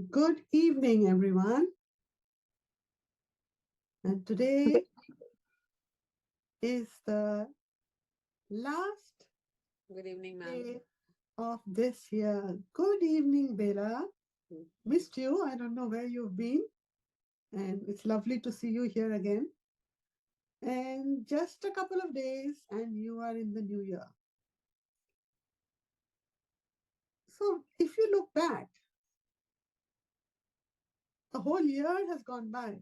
Good evening, everyone. And today is the last Good evening, ma'am. day of this year. Good evening, Bella. Missed you. I don't know where you've been. And it's lovely to see you here again. And just a couple of days, and you are in the new year. So if you look back, a whole year has gone by,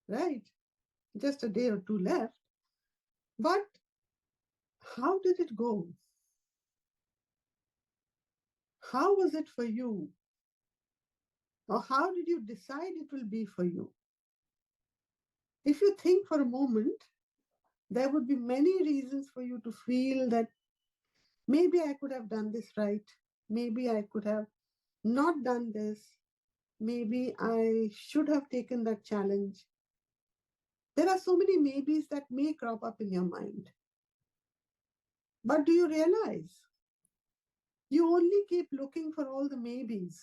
right? Just a day or two left. But how did it go? How was it for you? Or how did you decide it will be for you? If you think for a moment, there would be many reasons for you to feel that maybe I could have done this right. Maybe I could have not done this. Maybe I should have taken that challenge. There are so many maybes that may crop up in your mind. But do you realize you only keep looking for all the maybes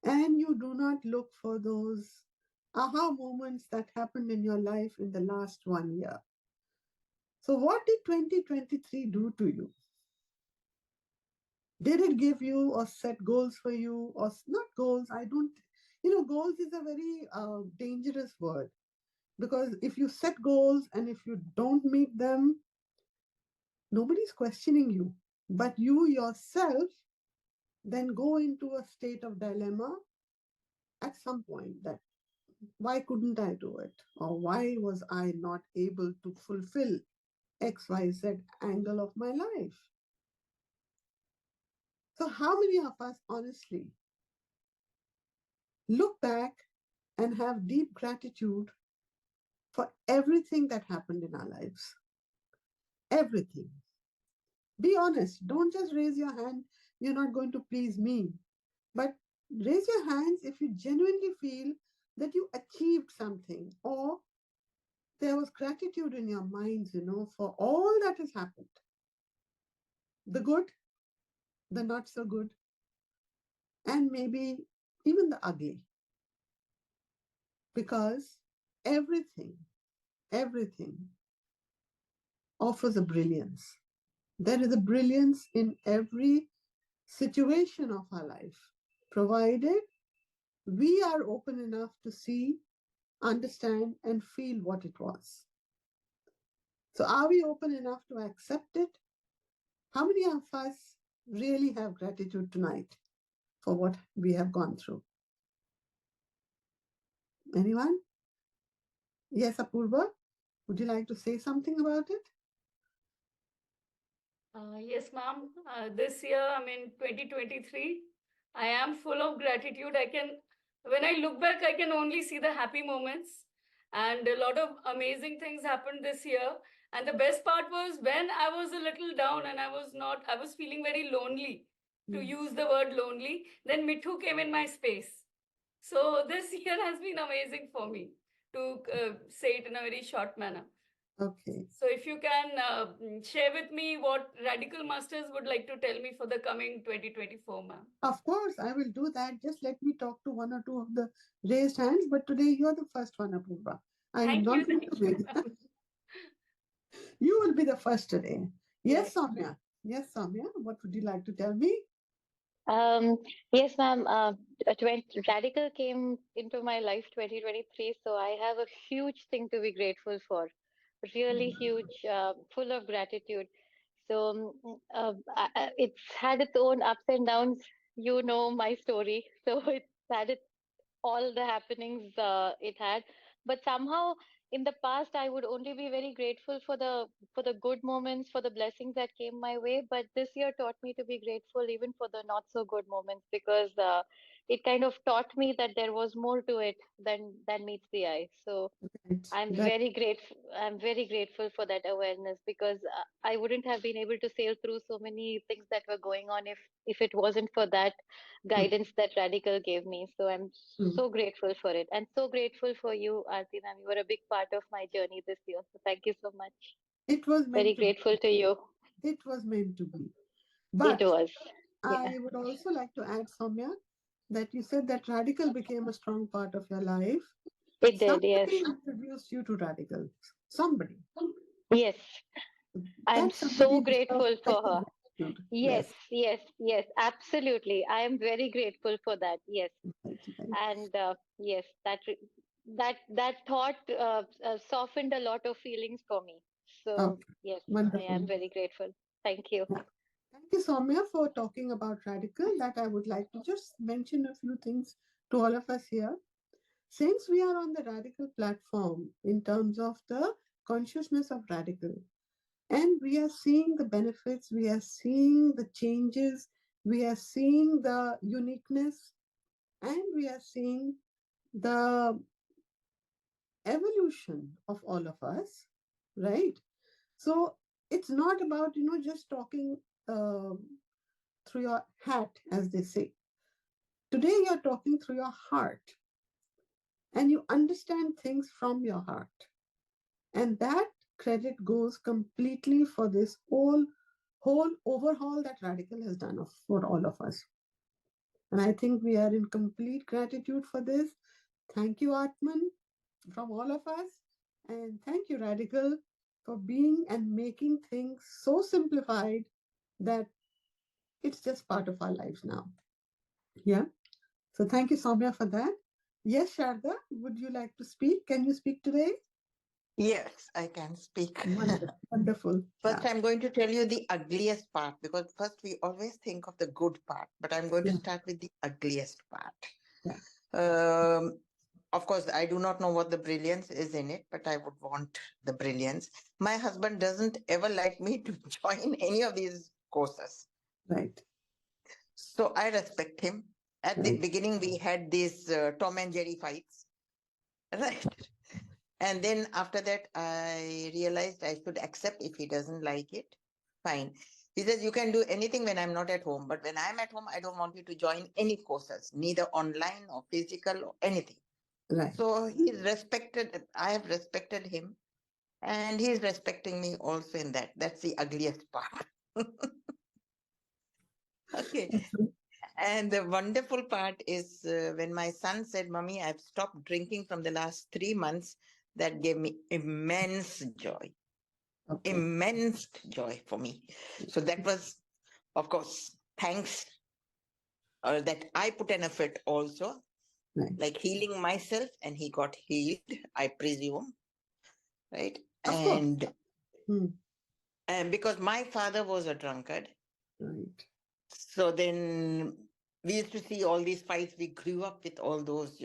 and you do not look for those aha moments that happened in your life in the last 1 year? So, what did 2023 do to you? Did it give you or set goals for you or not goals? I don't, goals is a very dangerous word because if you set goals and if you don't meet them, nobody's questioning you. But you yourself then go into a state of dilemma at some point that why couldn't I do it? Or why was I not able to fulfill XYZ angle of my life? So, how many of us honestly look back and have deep gratitude for everything that happened in our lives? Everything. Be honest. Don't just raise your hand. You're not going to please me. But raise your hands if you genuinely feel that you achieved something or there was gratitude in your minds, for all that has happened. The good, the not so good, and maybe even the ugly. Because everything, everything offers a brilliance. There is a brilliance in every situation of our life, provided we are open enough to see, understand, and feel what it was. So, are we open enough to accept it? How many of us really have gratitude tonight for what we have gone through? Anyone? Yes, Apurva? Would you like to say something about it? Yes, ma'am. This year, 2023, I am full of gratitude. When I look back, I can only see the happy moments. And a lot of amazing things happened this year. And the best part was when I was a little down and I was feeling very lonely, to use the word lonely, then Mithu came in my space. So this year has been amazing for me, to say it in a very short manner. Okay. So if you can share with me what Radical Masters would like to tell me for the coming 2024, ma'am. Of course, I will do that. Just let me talk to one or two of the raised hands. But today you're the first one, Apurva. I am Thank not you. going to wait. You will be the first today. Yes, Yes. Soumya. Yes, Soumya. What would you like to tell me? Um, yes, ma'am. 20, Radical came into my life 2023, so I have a huge thing to be grateful for. Really huge, full of gratitude. So it's had its own ups and downs. You know my story, so it's had all the happenings it had. But somehow in the past I would only be very grateful for the good moments, for the blessings that came my way. But this year taught me to be grateful even for the not so good moments, because it kind of taught me that there was more to it than meets the eye. So Right. I'm Right. very grateful. I'm very grateful for that awareness, because I wouldn't have been able to sail through so many things that were going on if it wasn't for that True. guidance that Radical gave me. So I'm True. so grateful for it, and so grateful for you, Aarti ma'am. You were a big part of my journey this year. So thank you so much. It was Very meant to be. grateful to you. It was meant to be. It But was. I would also like to add, Soumya, that you said that Redikall became a strong part of your life. It did, yes. Somebody introduced you to Redikall. Somebody. Yes. I'm That so somebody deserves grateful for special her. gratitude. Yes, Yes. yes, yes, absolutely. I am very grateful for that. Yes. Right, right. And yes, that thought softened a lot of feelings for me. So Okay. yes, I am Wonderful. very grateful. Thank you. Yeah. Thank you, Soumya, for talking about Redikall. That I would like to just mention a few things to all of us here. Since we are on the Redikall platform in terms of the consciousness of Redikall, and we are seeing the benefits, we are seeing the changes, we are seeing the uniqueness, and we are seeing the evolution of all of us, right? So it's not about, just talking uh, through your hat, as they say. Today, you're talking through your heart and you understand things from your heart. And that credit goes completely for this whole overhaul that Redikall has done for all of us. And I think we are in complete gratitude for this. Thank you, Aatmn, from all of us. And thank you, Redikall, for being and making things so simplified that it's just part of our lives now. Yeah. So thank you, Soumya, for that. Yes, Sharda, would you like to speak? Can you speak today? Yes, I can speak. Wonderful. Wonderful. First, Yeah. I'm going to tell you the ugliest part because first we always think of the good part, but I'm going to Yeah. start with the ugliest part. Yeah. Of course, I do not know what the brilliance is in it, but I would want the brilliance. My husband doesn't ever like me to join any of these courses. Right. So I respect him. At the Right. beginning, we had these Tom and Jerry fights, right? And then after that, I realized I should accept if he doesn't like it. Fine. He says, you can do anything when I'm not at home. But when I'm at home, I don't want you to join any courses, neither online or physical or anything. Right. So he's respected. I have respected him. And he's respecting me also in that. That's the ugliest part. Okay. And the wonderful part is when my son said, Mommy, I've stopped drinking from the last 3 months, that gave me immense joy. Okay. Immense joy for me. So that was, of course, thanks that I put an effort also, Right. like healing myself, and he got healed, I presume, right? Of course. Hmm. And because my father was a drunkard, Right. so then we used to see all these fights. We grew up with all those,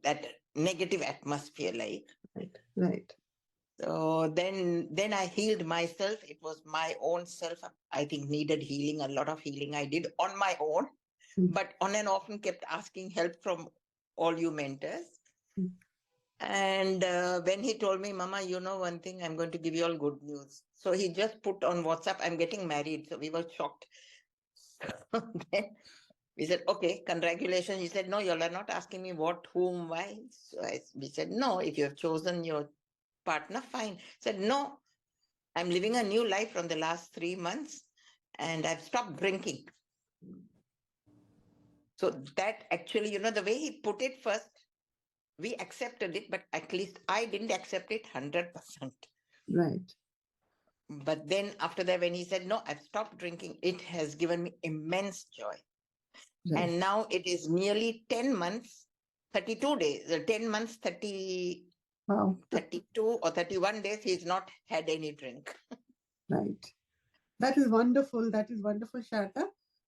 that negative atmosphere, like. Right. Right. So then I healed myself. It was my own self, I think, needed healing, a lot of healing I did on my own, Hmm. but on and often kept asking help from all you mentors. Hmm. And when he told me, Mama, you know one thing, I'm going to give you all good news. So he just put on WhatsApp, I'm getting married. So we were shocked. Then we said, okay, congratulations. He said, no, you all are not asking me what, whom, why. So we said, no, if you have chosen your partner, fine. He said, no, I'm living a new life from the last 3 months and I've stopped drinking. So that actually, the way he put it first, we accepted it, but at least I didn't accept it 100%. Right. But then after that, when he said, no, I've stopped drinking, it has given me immense joy. Right. And now it is nearly 10 months, 32 days, 10 months, Wow. 32 or 31 days, he's not had any drink. Right. That is wonderful. That is wonderful, Sharda.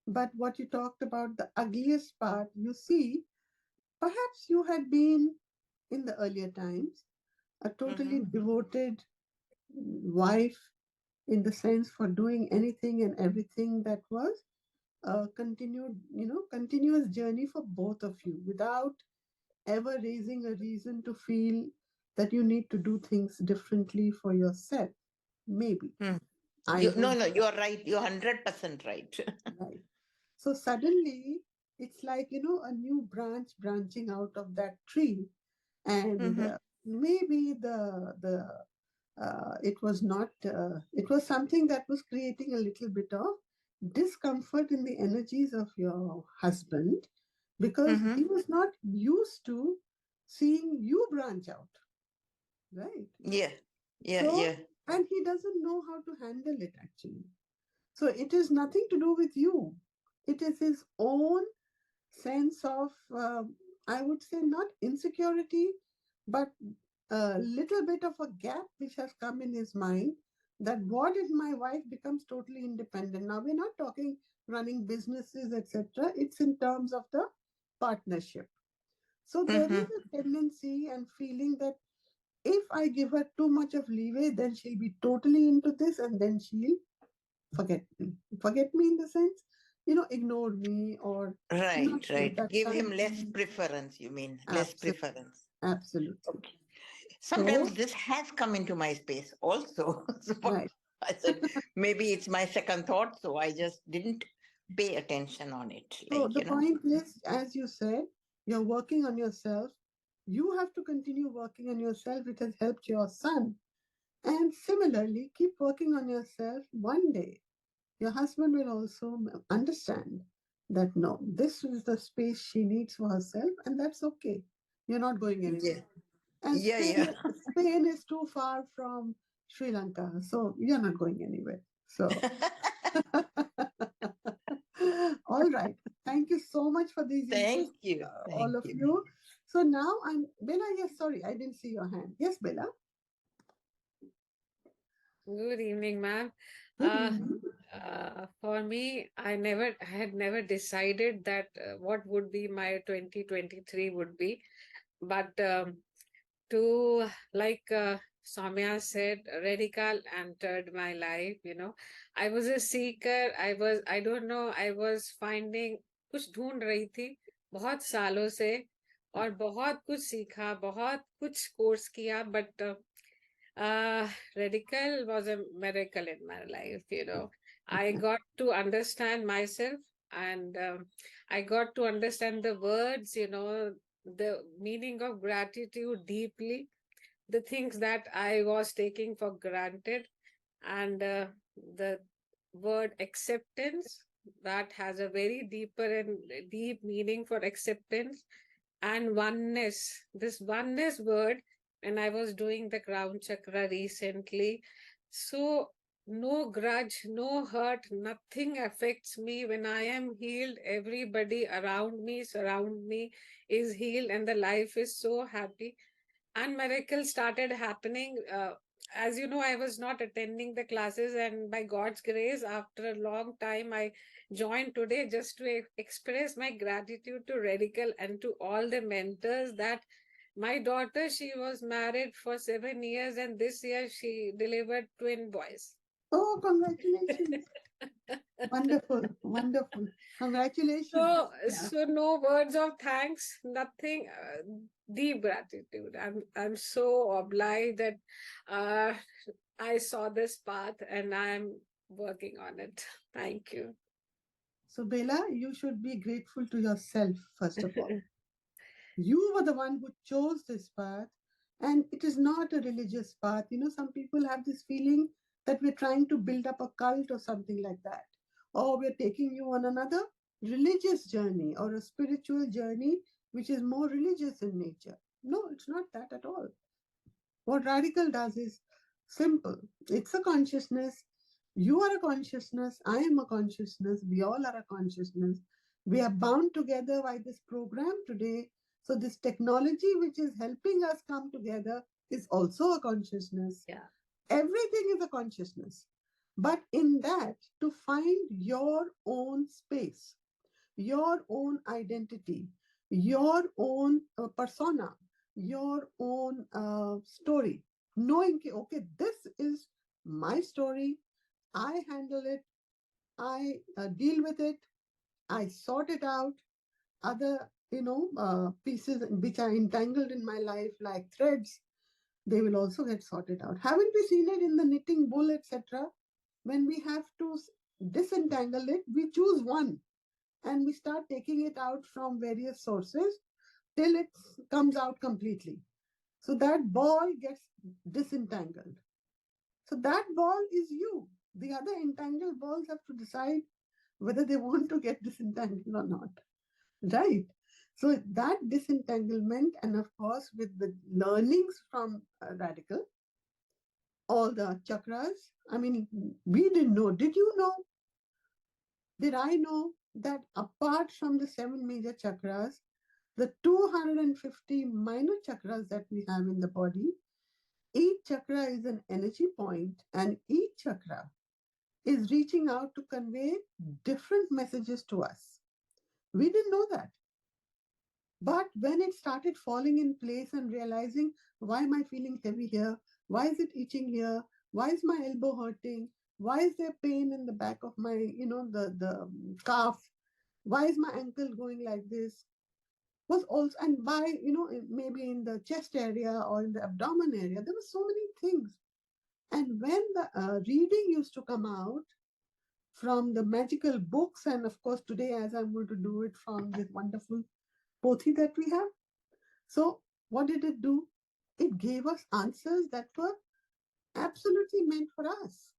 But what you talked about, the ugliest part, you see, perhaps you had been in the earlier times a totally devoted wife in the sense for doing anything and everything that was a continuous journey for both of you without ever raising a reason to feel that you need to do things differently for yourself. Maybe. I No, would. you are right. You're 100% right. Right. So suddenly it's like, a new branch branching out of that tree. And maybe it was not, it was something that was creating a little bit of discomfort in the energies of your husband because Mm-hmm. he was not used to seeing you branch out, right? Yeah. Yeah. So, Yeah. and he doesn't know how to handle it actually. So, it is nothing to do with you. It is his own sense of, I would say, not insecurity, but a little bit of a gap which has come in his mind that what if my wife becomes totally independent? Now, we're not talking running businesses, etc. It's in terms of the partnership. So, there is Mm-hmm. a tendency and feeling that if I give her too much of leeway, then she'll be totally into this and then she'll forget me. Forget me in the sense, ignore me or Right. not take Right. that Give him time to less me. preference. You mean less Absolutely. preference? Absolutely. Okay. So, Sometimes this has come into my space also. So right. I said, maybe it's my second thought. So I just didn't pay attention on it. So Like, the point is, as you said, you're working on yourself. You have to continue working on yourself. It has helped your son. And similarly, keep working on yourself. One day, your husband will also understand that no, this is the space she needs for herself, and that's okay. You're not going yeah. anywhere. And Yeah. Yeah. Spain is too far from Sri Lanka, so you're not going anywhere. So, all right. Thank you so much for these inputs, Thank you. all Thank of you. you. So now I'm Bella. Yes, sorry, I didn't see your hand. Yes, Bella. Good evening, ma'am. Good Uh, evening. for me, I had never decided that what would be my 2023 would be. But to, like Soumya said, Redikall entered my life, I was a seeker. I don't know, I was finding, कुछ ढूंढ रही थी बहुत सालों से और बहुत कुछ सीखा, बहुत कुछ कोर्स किया, but Redikall was a miracle in my life. I got to understand myself, and I got to understand the words, the meaning of gratitude deeply, the things that I was taking for granted, and the word acceptance that has a very deeper and deep meaning for acceptance, and oneness. This oneness word, when I was doing the crown chakra recently, so no grudge, no hurt, nothing affects me. When I am healed, everybody around me, surround me is healed, and the life is so happy. And miracles started happening. As you know, I was not attending the classes, and by God's grace, after a long time, I joined today just to express my gratitude to Redikall and to all the mentors that my daughter, she was married for 7 years, and this year she delivered twin boys. Oh, congratulations. Wonderful. Wonderful. Congratulations. So, Yeah. so no words of thanks, nothing. Deep gratitude. I'm so obliged that uh, I saw this path and I'm working on it. Thank you. So, Bella, you should be grateful to yourself, first of all. You were the one who chose this path, and it is not a religious path. Some people have this feeling that we're trying to build up a cult or something like that, or we're taking you on another religious journey or a spiritual journey which is more religious in nature. No, it's not that at all. What Radical does is simple. It's a consciousness. You are a consciousness. I am a consciousness. We all are a consciousness. We are bound together by this program today. So, this technology which is helping us come together is also a consciousness. Yeah. Everything is a consciousness. But in that, to find your own space, your own identity, your own persona, your own story, knowing, okay, this is my story, I handle it, I deal with it, I sort it out. Other, pieces which are entangled in my life, like threads, they will also get sorted out. Haven't we seen it in the knitting wool, etc.? When we have to disentangle it, we choose one and we start taking it out from various sources till it comes out completely. So that ball gets disentangled. So that ball is you. The other entangled balls have to decide whether they want to get disentangled or not. Right? So that disentanglement, and of course, with the learnings from Redikall, all the chakras. I mean, we didn't know. Did you know? Did I know that apart from the 7 major chakras, the 250 minor chakras that we have in the body, each chakra is an energy point, and each chakra is reaching out to convey different messages to us. We didn't know that. But when it started falling in place and realizing, why am I feeling heavy here? Why is it itching here? Why is my elbow hurting? Why is there pain in the back of my, the calf? Why is my ankle going like this? Was also, and by, maybe in the chest area or in the abdomen area, there were so many things. And when the reading used to come out from the magical books, and of course today, as I'm going to do it from this wonderful pothi that we have. So what did it do? It gave us answers that were absolutely meant for us.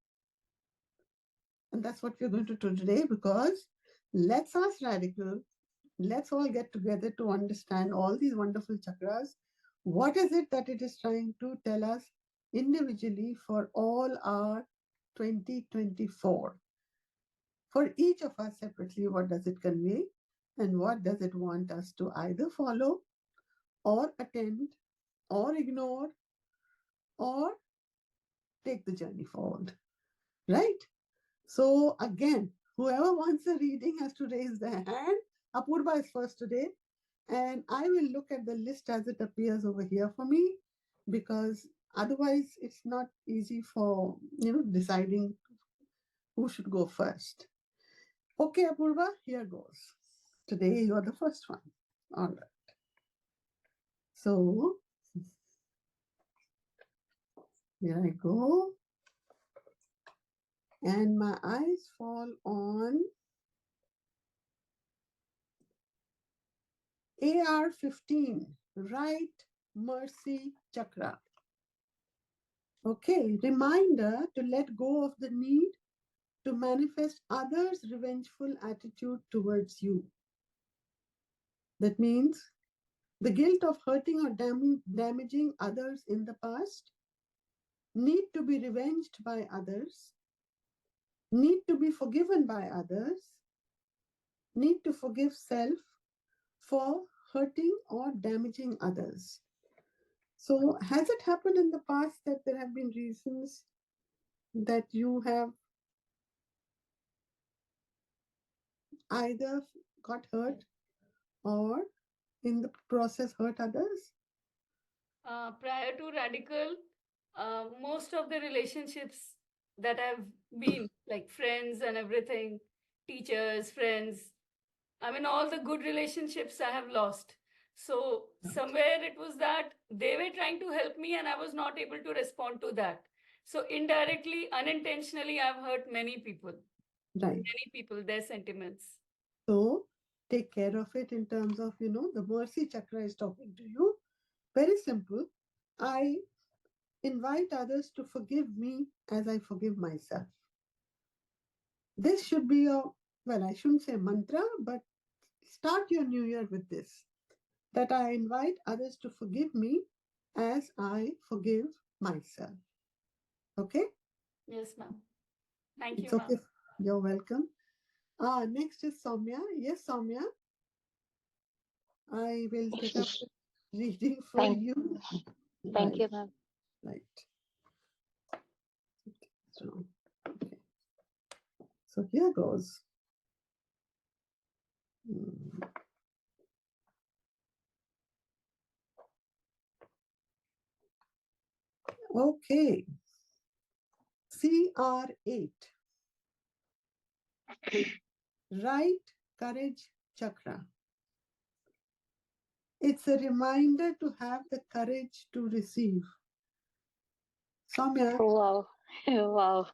And that's what we're going to do today, because let's ask Redikall, let's all get together to understand all these wonderful chakras. What is it that it is trying to tell us individually for all our 2024? For each of us separately, what does it convey? And what does it want us to either follow or attend or ignore or take the journey forward, right? So again, whoever wants a reading has to raise their hand. Apurva is first today, and I will look at the list as it appears over here for me, because otherwise it's not easy for deciding who should go first. Okay, Apurva, here goes. Today you're the first one. All right. So here I go. And my eyes fall on AR15, right mercy chakra. Okay, reminder to let go of the need to manifest others' revengeful attitude towards you. That means the guilt of hurting or damaging others in the past, need to be revenged by others, need to be forgiven by others, need to forgive self for hurting or damaging others. So has it happened in the past that there have been reasons that you have either got hurt or in the process hurt others? Prior to Redikall, most of the relationships that I've been, like friends and everything, teachers, friends, I mean, all the good relationships I have lost. So somewhere it was that they were trying to help me and I was not able to respond to that. So indirectly, unintentionally, I've hurt many people. Right. Many people, their sentiments. So take care of it in terms of, the mercy chakra is talking to you. Very simple. I invite others to forgive me as I forgive myself. This should be I shouldn't say mantra, but start your new year with this, that I invite others to forgive me as I forgive myself. Okay? Yes, ma'am. Thank It's you, okay. ma'am. You're welcome. Next is Soumya. Yes, Soumya. I will take up reading for Thank, you. thank you, ma'am. Right. So, okay. So here goes. Okay. CR8. Right courage chakra. It's a reminder to have the courage to receive. Soumya. Oh, wow. Wow.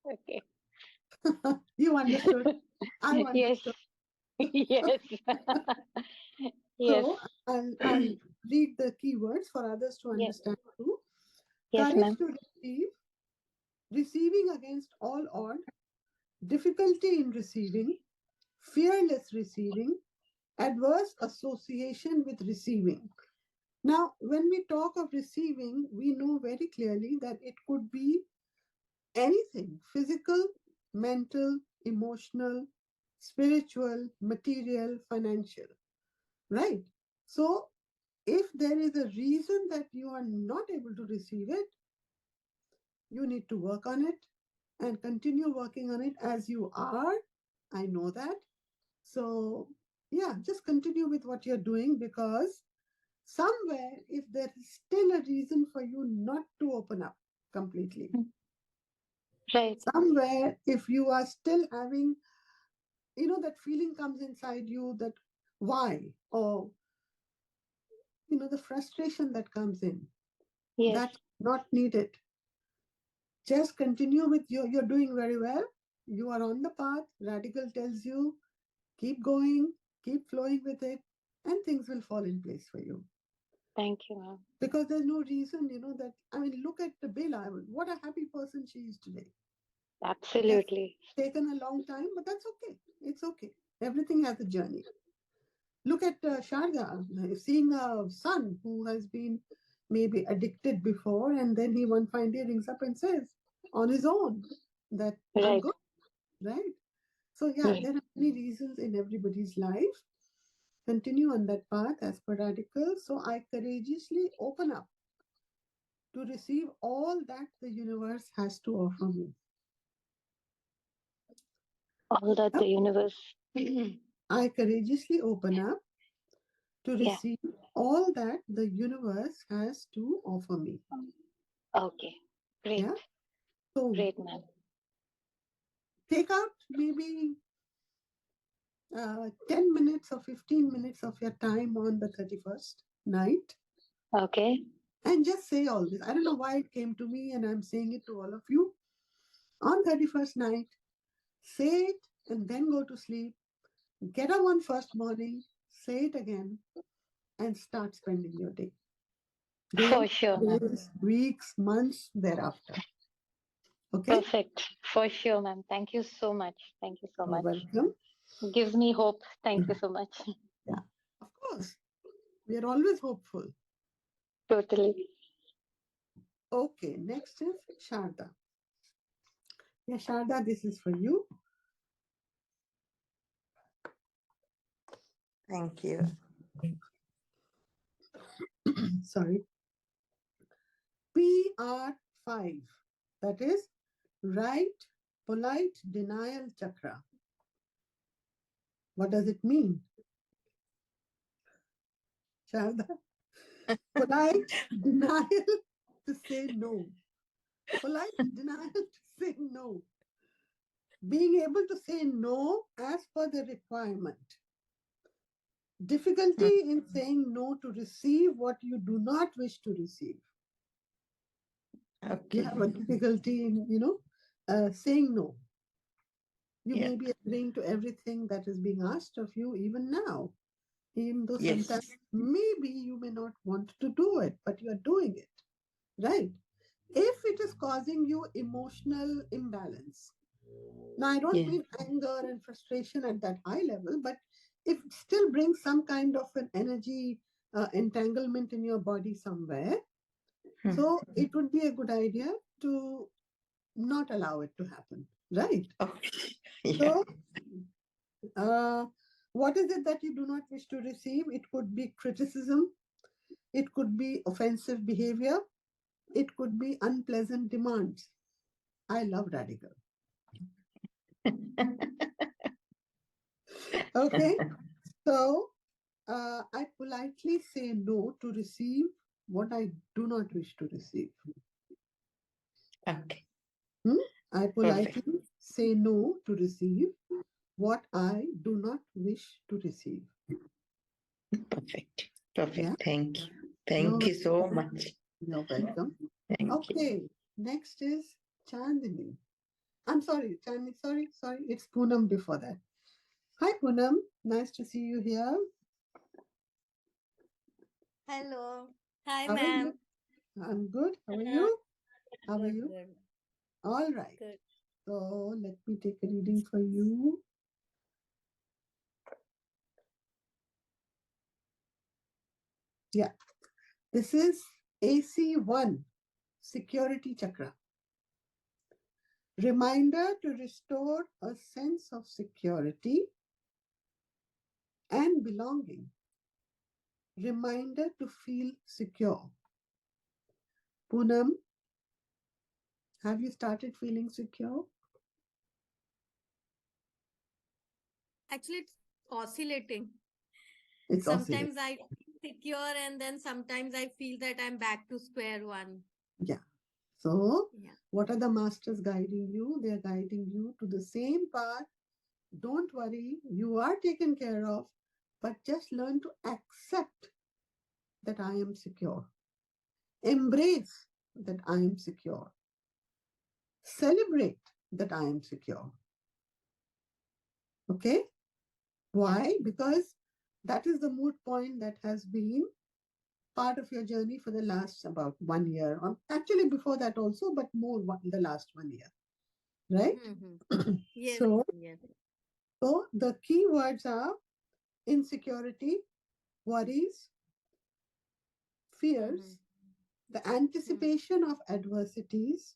Okay. You understood. I Yes. understood. Yes. Yes. So I'll read the keywords for others to Yes. understand too. Yes, Courage ma'am. to receive, receiving against all odds, difficulty in receiving, fearless receiving, adverse association with receiving. Now, when we talk of receiving, we know very clearly that it could be anything: physical, mental, emotional, spiritual, material, financial, right? So, if there is a reason that you are not able to receive it, you need to work on it and continue working on it as you are. I know that. So, yeah, just continue with what you're doing, because somewhere, if there is still a reason for you not to open up completely, Right. somewhere, if you are still having, that feeling comes inside you, that why, or, the frustration that comes in, Yes. that's not needed. Just continue with you're doing very well. You are on the path. Radical tells you, keep going, keep flowing with it, and things will fall in place for you. Thank you, ma'am. Because there's no reason, that, look at the Bela. What a happy person she is today. Yes, Absolutely. taken a long time, but that's okay. It's okay. Everything has a journey. Look at Sharda, seeing a son who has been maybe addicted before, and then he one fine day rings up and says on his own that I'm Right. good, right? So, yeah, Right. there are many reasons in everybody's life. Continue on that path as per Radical. So, I courageously open up to receive all that the universe has to offer me. All that the universe. I courageously open up to Yeah. receive all that the universe has to offer me. Okay. Great. Yeah. So Great, ma'am. take out maybe 10 minutes or 15 minutes of your time on the 31st night Okay. and just say all this. I don't know why it came to me, and I'm saying it to all of you. On 31st night, say it and then go to sleep. Get up on first morning, say it again, and start spending your day. For Day, sure, ma'am. days, weeks, months thereafter. Okay? Perfect. For sure, ma'am. Thank you so much. Thank you so You're much. welcome. Gives me hope. Thank you so much. Yeah, of course. We are always hopeful. Totally. Okay, next is Sharda. Yeah, Sharda, this is for you. Thank you. Sorry. PR5. That is right polite denial chakra. What does it mean? Sharda? Polite denial to say no. Polite denial to say no. Being able to say no as per the requirement. Difficulty in saying no to receive what you do not wish to receive. You Okay. have a difficulty in, saying no. You Yeah. may be agreeing to everything that is being asked of you even now, even though Yes. sometimes maybe you may not want to do it, but you are doing it, right? If it is causing you emotional imbalance, now I don't Yeah. mean anger and frustration at that high level, but if it still brings some kind of an energy entanglement in your body somewhere, so it would be a good idea to not allow it to happen, right? Okay. Yeah. So, what is it that you do not wish to receive? It could be criticism, it could be offensive behavior, it could be unpleasant demands. I love Radical. Okay, so I politely say no to receive what I do not wish to receive. Okay. I politely say no to receive what I do not wish to receive. Perfect. Perfect. Yeah, Thank you. you're Thank you so welcome. much. You're welcome. Thank you. Okay, next is Chandini. I'm sorry, Chandni, sorry, it's Poonam before that. Hi, Poonam. Nice to see you here. Hello. Hi, How are you? ma'am. I'm good. How are Uh, you? How are Good, you? good, All right. good. So let me take a reading for you. Yeah, this is AC1, Security Chakra. Reminder to restore a sense of security and belonging. Reminder to feel secure. Poonam, have you started feeling secure? Actually, it's oscillating. It's Sometimes oscillating. I feel secure, and then sometimes I feel that I'm back to square one. Yeah. So, Yeah. what are the masters guiding you? They are guiding you to the same path. Don't worry, you are taken care of, but just learn to accept that I am secure. Embrace that I am secure. Celebrate that I am secure. Okay? Why? Because that is the mood point that has been part of your journey for the last about 1 year, or actually before that also, but more the last 1 year, right? Mm-hmm. Yes. So, Yes. so the key words are insecurity, worries, fears, the anticipation of adversities,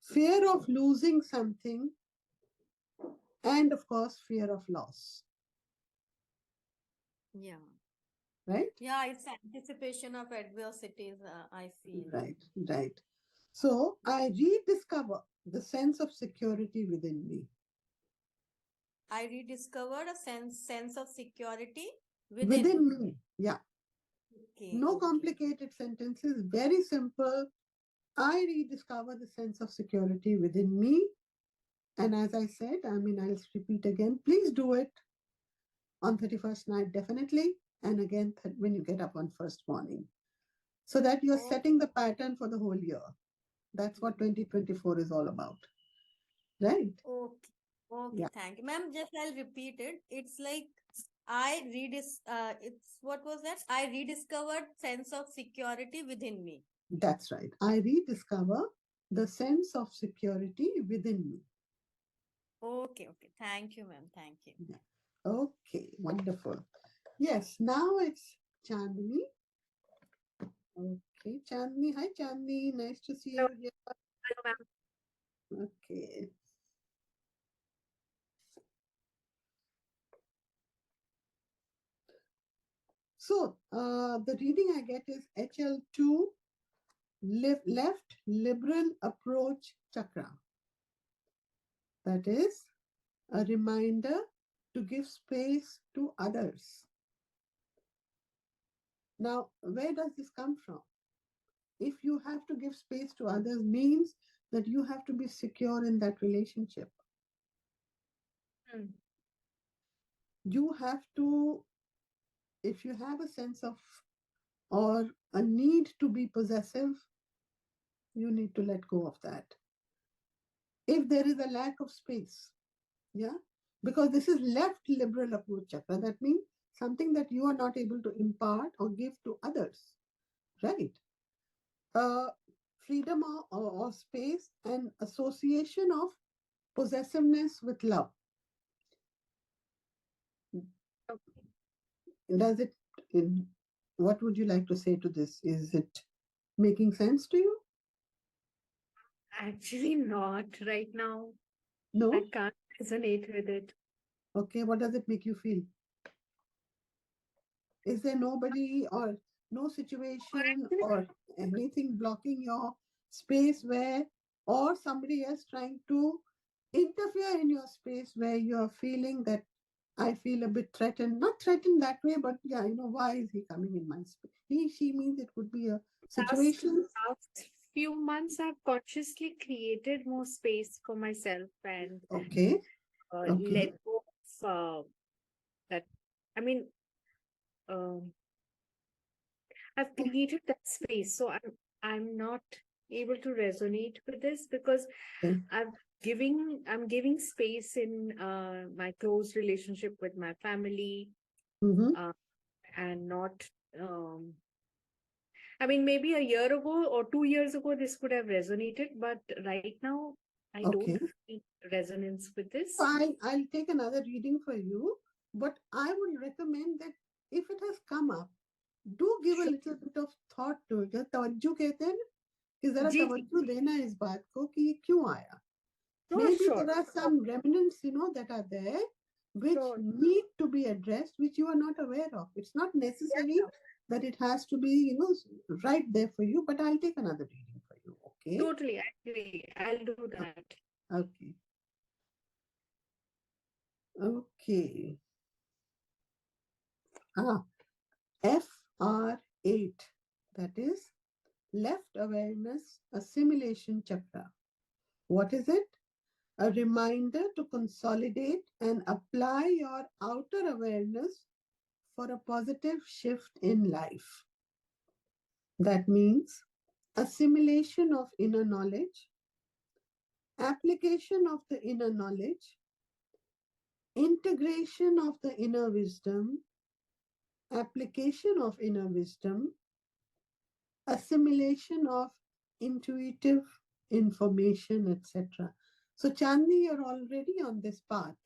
fear of losing something, and of course, fear of loss, Yeah. right? Yeah, it's anticipation of adversities, I feel. Right, right. So I rediscover the sense of security within me. I rediscovered a sense of security Within me, yeah. Okay. No Okay. complicated sentences, very simple. I rediscover the sense of security within me. And as I said, I'll repeat again, please do it on 31st night, definitely. And again, when you get up on first morning, so that you're Okay. setting the pattern for the whole year. That's what 2024 is all about, right? Okay. Okay. Yeah, Thank you, ma'am. Just I'll repeat it. It's like it's what was that? I rediscovered sense of security within me. that's right. I rediscover the sense of security within me. Okay. Okay. Thank you, ma'am. Thank you. Yeah. Okay, wonderful. Yes, now it's Chandni. Okay, Chandni. Hi, Chandni. Nice to see you here. Hello, ma'am. Okay. So, the reading I get is HL2, left liberal approach chakra. That is a reminder to give space to others. Now, where does this come from? If you have to give space to others, means that you have to be secure in that relationship. You have to, if you have a sense of or a need to be possessive, you need to let go of that. If there is a lack of space, yeah, because this is left liberal approach chakra, that means something that you are not able to impart or give to others, right? Freedom or space and association of possessiveness with love. Does it, in, what would you like to say to this? Is it making sense to you? Actually, not right now. No? I can't resonate with it. Okay, what does it make you feel? Is there nobody or no situation or anything blocking your space where, or somebody else trying to interfere in your space where you're feeling that I feel a bit threatened, not threatened that way, but yeah, why is he coming in my space? He, she means it could be a situation. Last few months, I've consciously created more space for myself and Okay, okay, let go of that. I mean, um I've created that space, so I'm not able to resonate with this because okay. I'm giving space in my close relationship with my family, Mm-hmm. and not um I mean, maybe a year ago or 2 years ago, this could have resonated, but right now I Okay. don't feel resonance with this. I'll take another reading for you, but I would recommend that if it has come up, do give a Sure. little bit of thought to it. तवज्जो कहते हैं ना, कि जरा जी जी तवज्जो देना इस बात को कि ये क्यों आया. sure Maybe sure there are some remnants, that are there, which sure need to be addressed, which you are not aware of. It's not necessary yeah that it has to be, right there for you, but I'll take another reading for you. Okay. totally I agree. I'll do that. Okay. Okay. FR8, that is left awareness assimilation chakra. What is it? A reminder to consolidate and apply your outer awareness for a positive shift in life. That means assimilation of inner knowledge, application of the inner knowledge, integration of the inner wisdom, application of inner wisdom, assimilation of intuitive information, etc. So, Chandni, you're already on this path,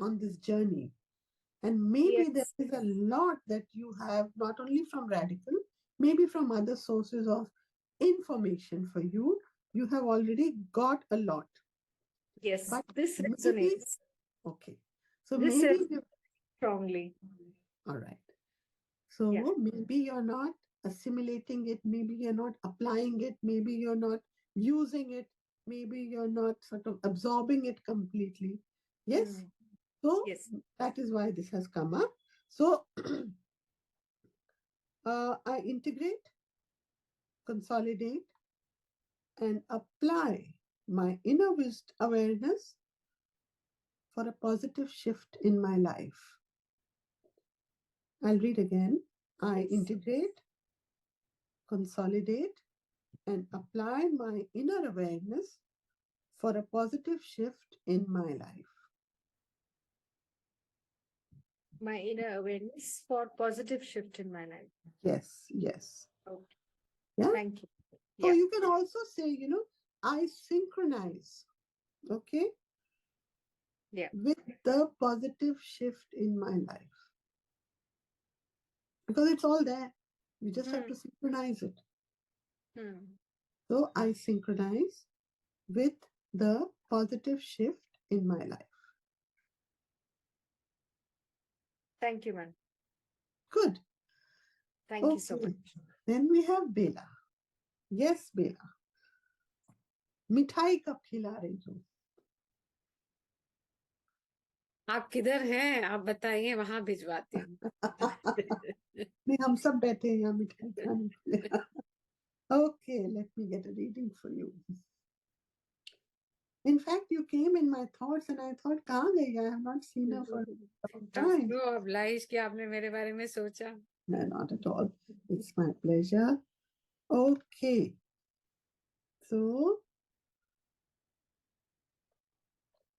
on this journey. And maybe there Yes. is a lot that you have, not only from Redikall, maybe from other sources of information for you. You have already got a lot. Yes, But this maybe, resonates. okay. So This maybe, resonates strongly. all right. So Yeah. maybe you're not assimilating it, maybe you're not applying it, maybe you're not using it, maybe you're not sort of absorbing it completely. Yes. Mm. So Yes. that is why this has come up. So I integrate, consolidate, and apply my inner awareness for a positive shift in my life. I'll read again. I Yes. integrate, consolidate, and apply my inner awareness for a positive shift in my life. My inner awareness for positive shift in my life. Yes, yes. Okay. Yeah. Thank you. So Yeah. you can also say, I synchronize, okay, Yeah. with the positive shift in my life. Because it's all there. You just have to synchronize it. So I synchronize with the positive shift in my life. Thank you, man. Good. Thank you so much. Then we have Bela. Yes, Bela. मिठाई कब खिला रही हो? आप किधर हैं? आप बताइए, वहां भिजवाती हूँ. नहीं, हम सब बैठे हैं यहाँ मिठाई खाने के लिए. Okay, let me get a reading for you. In fact, you came in my thoughts and I thought, कहाँ गई? I have not seen her for some time. तो oblige कि आपने मेरे बारे में सोचा. No, not at all. It's my pleasure. Okay. So,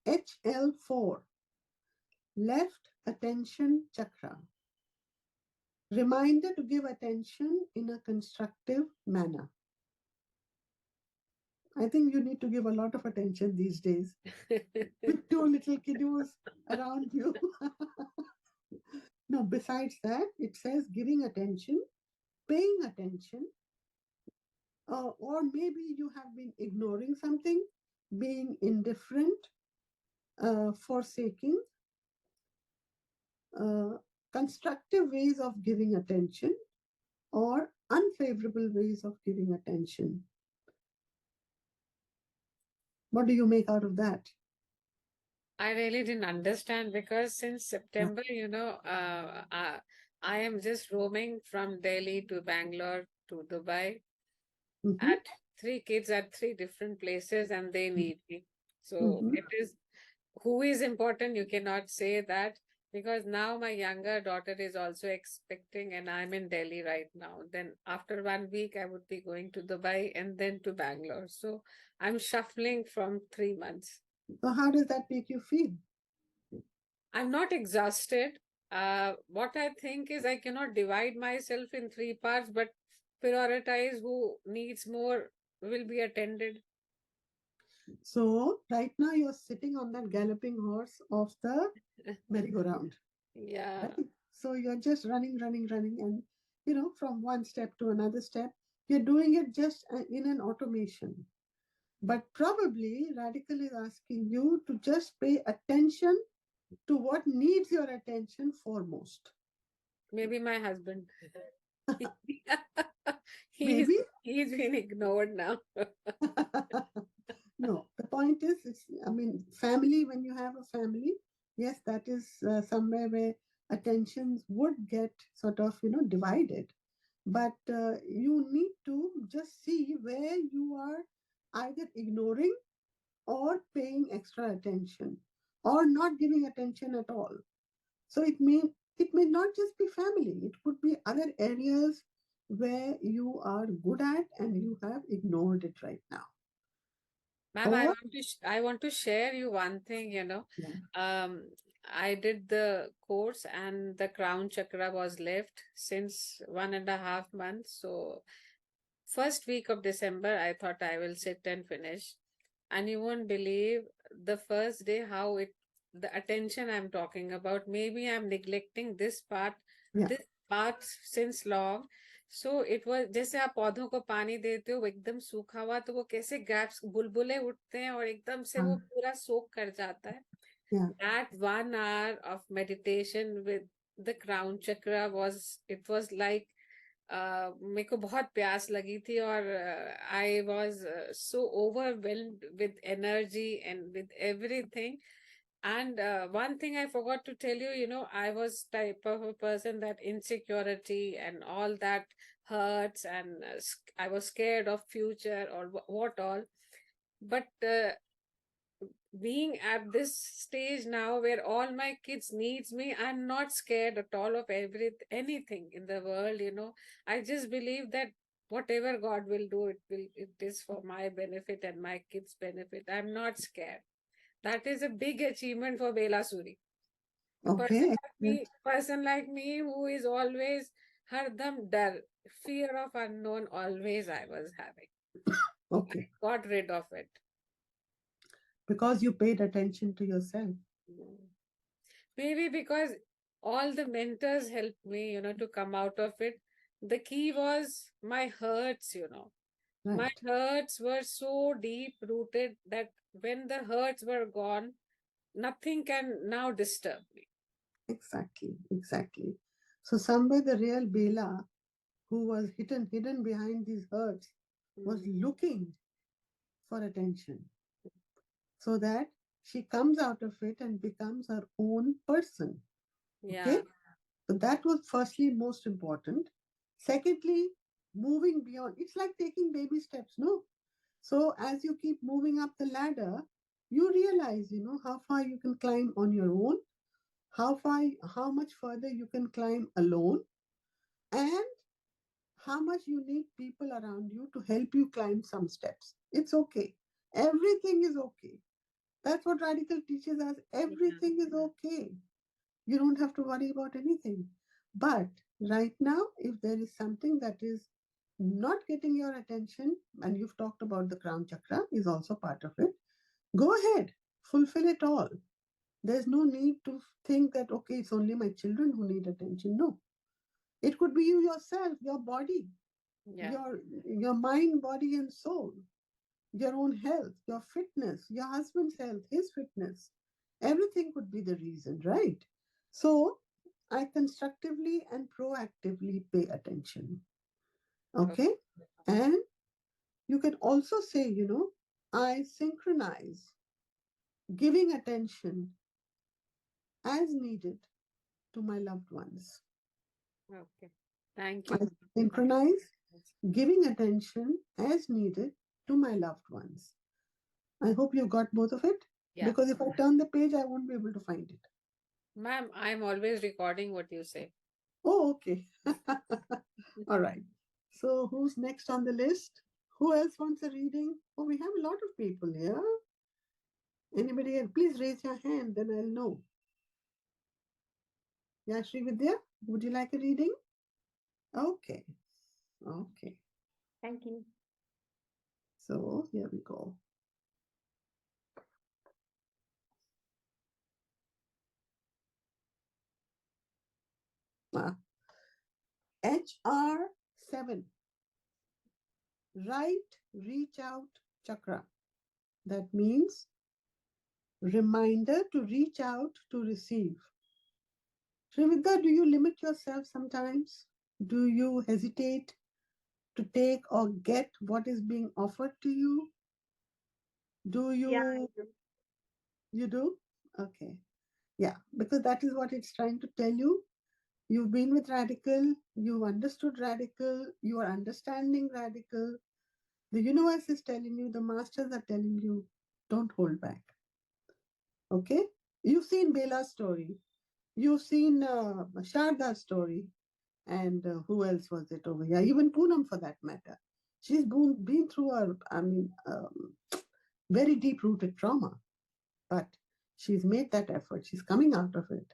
HL4, left attention chakra. Reminder to give attention in a constructive manner. I think you need to give a lot of attention these days with two little kiddos around you. No, besides that, it says giving attention, paying attention, or maybe you have been ignoring something, being indifferent, forsaking, constructive ways of giving attention, or unfavorable ways of giving attention. What do you make out of that? I really didn't understand because since September, I am just roaming from Delhi to Bangalore to Dubai. Mhm. At 3 kids at 3 different places and they need me. So Mhm. it is who is important, you cannot say that because now my younger daughter is also expecting and I'm in Delhi right now. Then after 1 week, I would be going to Dubai and then to Bangalore. So I'm shuffling from 3 months. So how does that make you feel? I'm not exhausted. What I think is I cannot divide myself in 3 parts, but prioritize who needs more will be attended. So right now you're sitting on that galloping horse of the merry-go-round. Yeah. Right? So you're just running, running, running, and from one step to another step, you're doing it just in an automation. But probably Radical is asking you to just pay attention to what needs your attention foremost. Maybe my husband. he's Maybe. he's been ignored now. No, the point is, family, when you have a family, yes, that is somewhere where attentions would get sort of, divided. But you need to just see where you are either ignoring or paying extra attention or not giving attention at all. So it may not just be family, it could be other areas where you are good at and you have ignored it right now. Ma'am, Or I want to share you one thing, yeah. I did the course and the crown chakra was left since 1.5 months. So first week of December, I thought I will sit and finish. And you won't believe the first day how the attention I'm talking about, maybe I'm neglecting this Yeah. part since long. So it was जैसे आप पौधों को पानी देते हो वो एकदम सूखा हुआ तो वो कैसे गैप्स बुलबुले उठते हैं और एकदम से वो पूरा सोख कर जाता है. Yeah. That 1 hour of meditation with the crown chakra was like मेरे को बहुत प्यास लगी थी और I was so overwhelmed with energy and with everything. And one thing I forgot to tell you, I was type of a person that insecurity and all that hurts and I was scared of future or what all. But being at this stage now where all my kids needs me, I'm not scared at all of anything in the world. I just believe that whatever God will do, it is for my benefit and my kids benefit. I'm not scared. That is a big achievement for Bela Suri. Okay. Person like me who is always hardam dar, fear of unknown, always I was having. Okay. I got rid of it. Because you paid attention to yourself. Maybe because all the mentors helped me, to come out of it. The key was my hurts, Right. My hurts were so deep rooted that when the hurts were gone, nothing can now disturb me. Exactly. So somewhere the real Bela, who was hidden behind these hurts, was looking for attention, so that she comes out of it and becomes her own person. Yeah. Okay? So that was firstly most important. Secondly, moving beyond. It's like taking baby steps, no? So as you keep moving up the ladder, you realize, how far you can climb on your own, how much further you can climb alone, and how much you need people around you to help you climb some steps. It's okay. Everything is okay. That's what Radical teaches us. Everything is okay. You don't have to worry about anything. But right now, if there is something that is not getting your attention, and you've talked about the crown chakra is also part of it, go ahead, fulfill it all. There's no need to think that, okay, it's only my children who need attention. No. It could be you yourself, your body, your mind, body, and soul, your own health, your fitness, your husband's health, his fitness. Everything could be the reason, right? So I constructively and proactively pay attention. Okay. And you can also say, I synchronize giving attention as needed to my loved ones. Okay. Thank you. I synchronize giving attention as needed to my loved ones. I hope you've got both of it. Yeah. Because if I turn the page, I won't be able to find it. Ma'am, I'm always recording what you say. Oh, okay. All right. So who's next on the list? Who else wants a reading? Oh, we have a lot of people here. Anybody else? Please raise your hand, then I'll know. Yeah, Srividya, would you like a reading? Okay. Okay. Thank you. So here we go. HR7, right reach out chakra. That means reminder to reach out to receive. Srividya, do you limit yourself sometimes? Do you hesitate to take or get what is being offered to you? Do Yeah, I you? do. You do? Okay. Yeah, because that is what it's trying to tell you. You've been with Redikall, you've understood Redikall, you are understanding Redikall. The universe is telling you, the masters are telling you, don't hold back. Okay? You've seen Bela's story, you've seen Sharda's story, and who else was it over here? Even Poonam for that matter. She's been through very deep rooted trauma, but she's made that effort. She's coming out of it.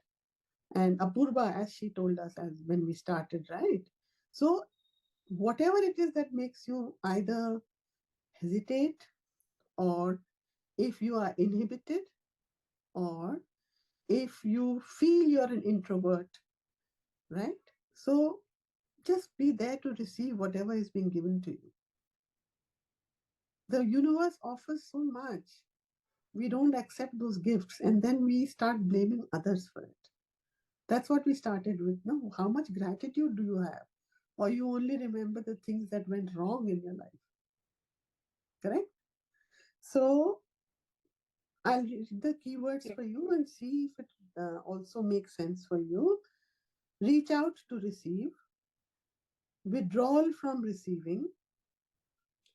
And Apurva, as she told us as when we started, right? So whatever it is that makes you either hesitate, or if you are inhibited, or if you feel you're an introvert, right? So just be there to receive whatever is being given to you. The universe offers so much. We don't accept those gifts and then we start blaming others for it. That's what we started with. No, how much gratitude do you have? Or you only remember the things that went wrong in your life. Correct? So I'll read the keywords for you and see if it also makes sense for you. Reach out to receive, withdrawal from receiving,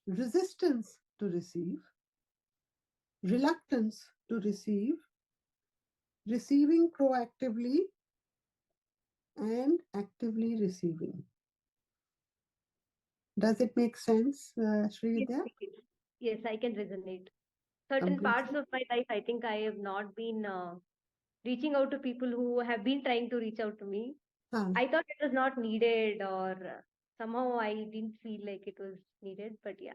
resistance to receive, reluctance to receive, receiving proactively, and actively receiving. Does it make sense, Yes, Srividya? yes, I can resonate. Certain parts Completely? of my life, I think I have not been reaching out to people who have been trying to reach out to me. Ah, I thought it was not needed, or somehow I didn't feel like it was needed. But yeah,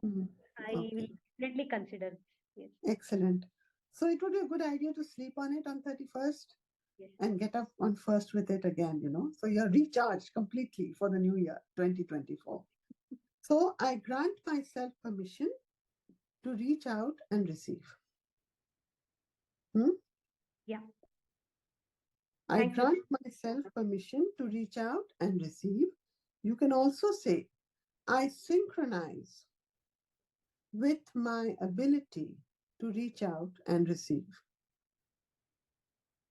I will okay, definitely consider. Yes, excellent. So it would be a good idea to sleep on it on 31st yes. and get up on 1st with it again, So you're recharged completely for the new year, 2024. So I grant myself permission to reach out and receive. Hmm? Yeah. I Thank you. grant myself permission to reach out and receive. You can also say, I synchronize with my ability to reach out and receive.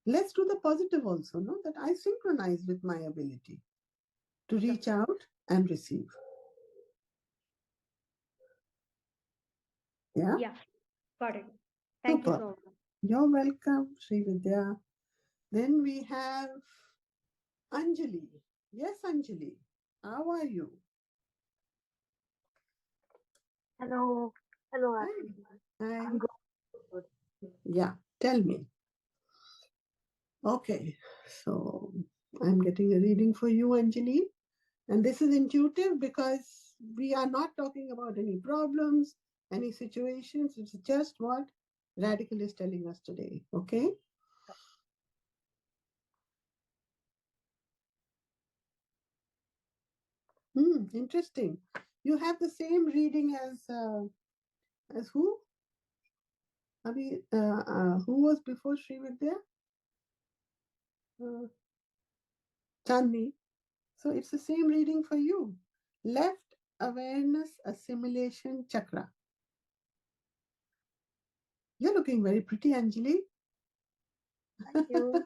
Let's do the positive also, no? That I synchronize with my ability to reach out and receive. Yeah? Yeah, got it. Thank you Super. so much. You're welcome, Sri Vidya. Then we have Anjali. Yes, Anjali. How are you? Hello, hello, Hi. Aatmn. Hi. I'm good. Yeah. Tell me. Okay. So I'm getting a reading for you, Anjali. And this is intuitive because we are not talking about any problems, any situations. It's just what Redikall is telling us today. Okay. Interesting. You have the same reading as who? Who was before Sri Vidya? Uh, Chandni. So it's the same reading for you. Left awareness assimilation chakra. You're looking very pretty, Anjali. Thank you.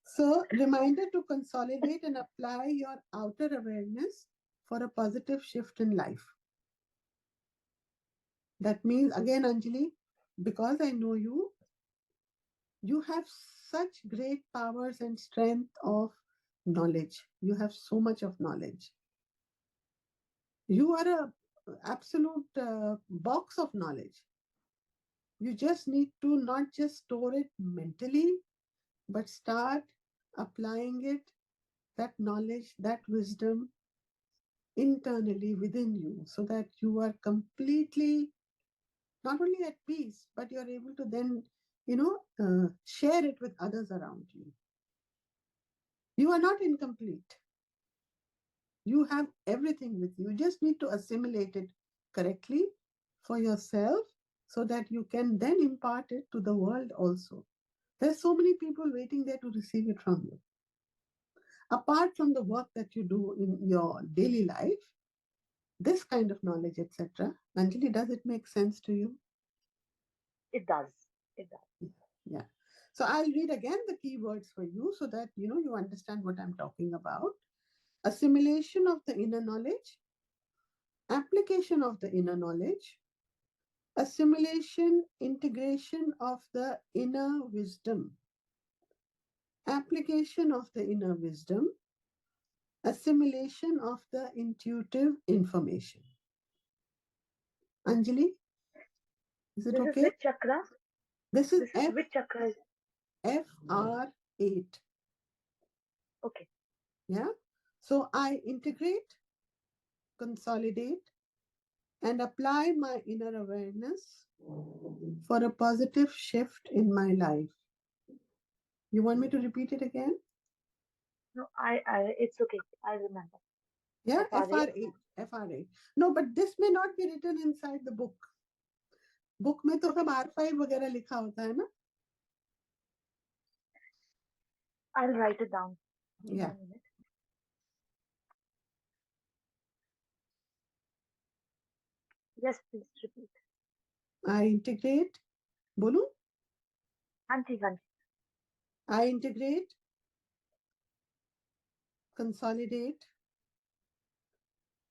So, reminder to consolidate and apply your outer awareness for a positive shift in life. That means, again, Anjali, because I know you, you have such great powers and strength of knowledge. You have so much of knowledge. You are a absolute box of knowledge. You just need to not just store it mentally, but start applying it, that knowledge, that wisdom internally within you, so that you are completely not only at peace, but you're able to then, share it with others around you. You are not incomplete. You have everything with you. You just need to assimilate it correctly for yourself so that you can then impart it to the world also. There's so many people waiting there to receive it from you. Apart from the work that you do in your daily life, this kind of knowledge, etc. Anjali, does it make sense to you? It does. It does. Yeah. So I'll read again the keywords for you so that you understand what I'm talking about. Assimilation of the inner knowledge, application of the inner knowledge, assimilation, integration of the inner wisdom, application of the inner wisdom, assimilation of the intuitive information. Anjali, is it This okay? is which chakra? This is This is which chakra? FR8. Okay. Yeah. So I integrate, consolidate, and apply my inner awareness for a positive shift in my life. You want me to repeat it again? No, it's okay. I remember. Yeah, FRA. FR8. FR8. No, but this may not be written inside the book. Book में तो सब R5 वगैरह लिखा होता है ना? I'll write it down. Give me Yeah. a minute. Yes, please repeat. I integrate. बोलूं? Hanji, Hanji. I integrate, consolidate,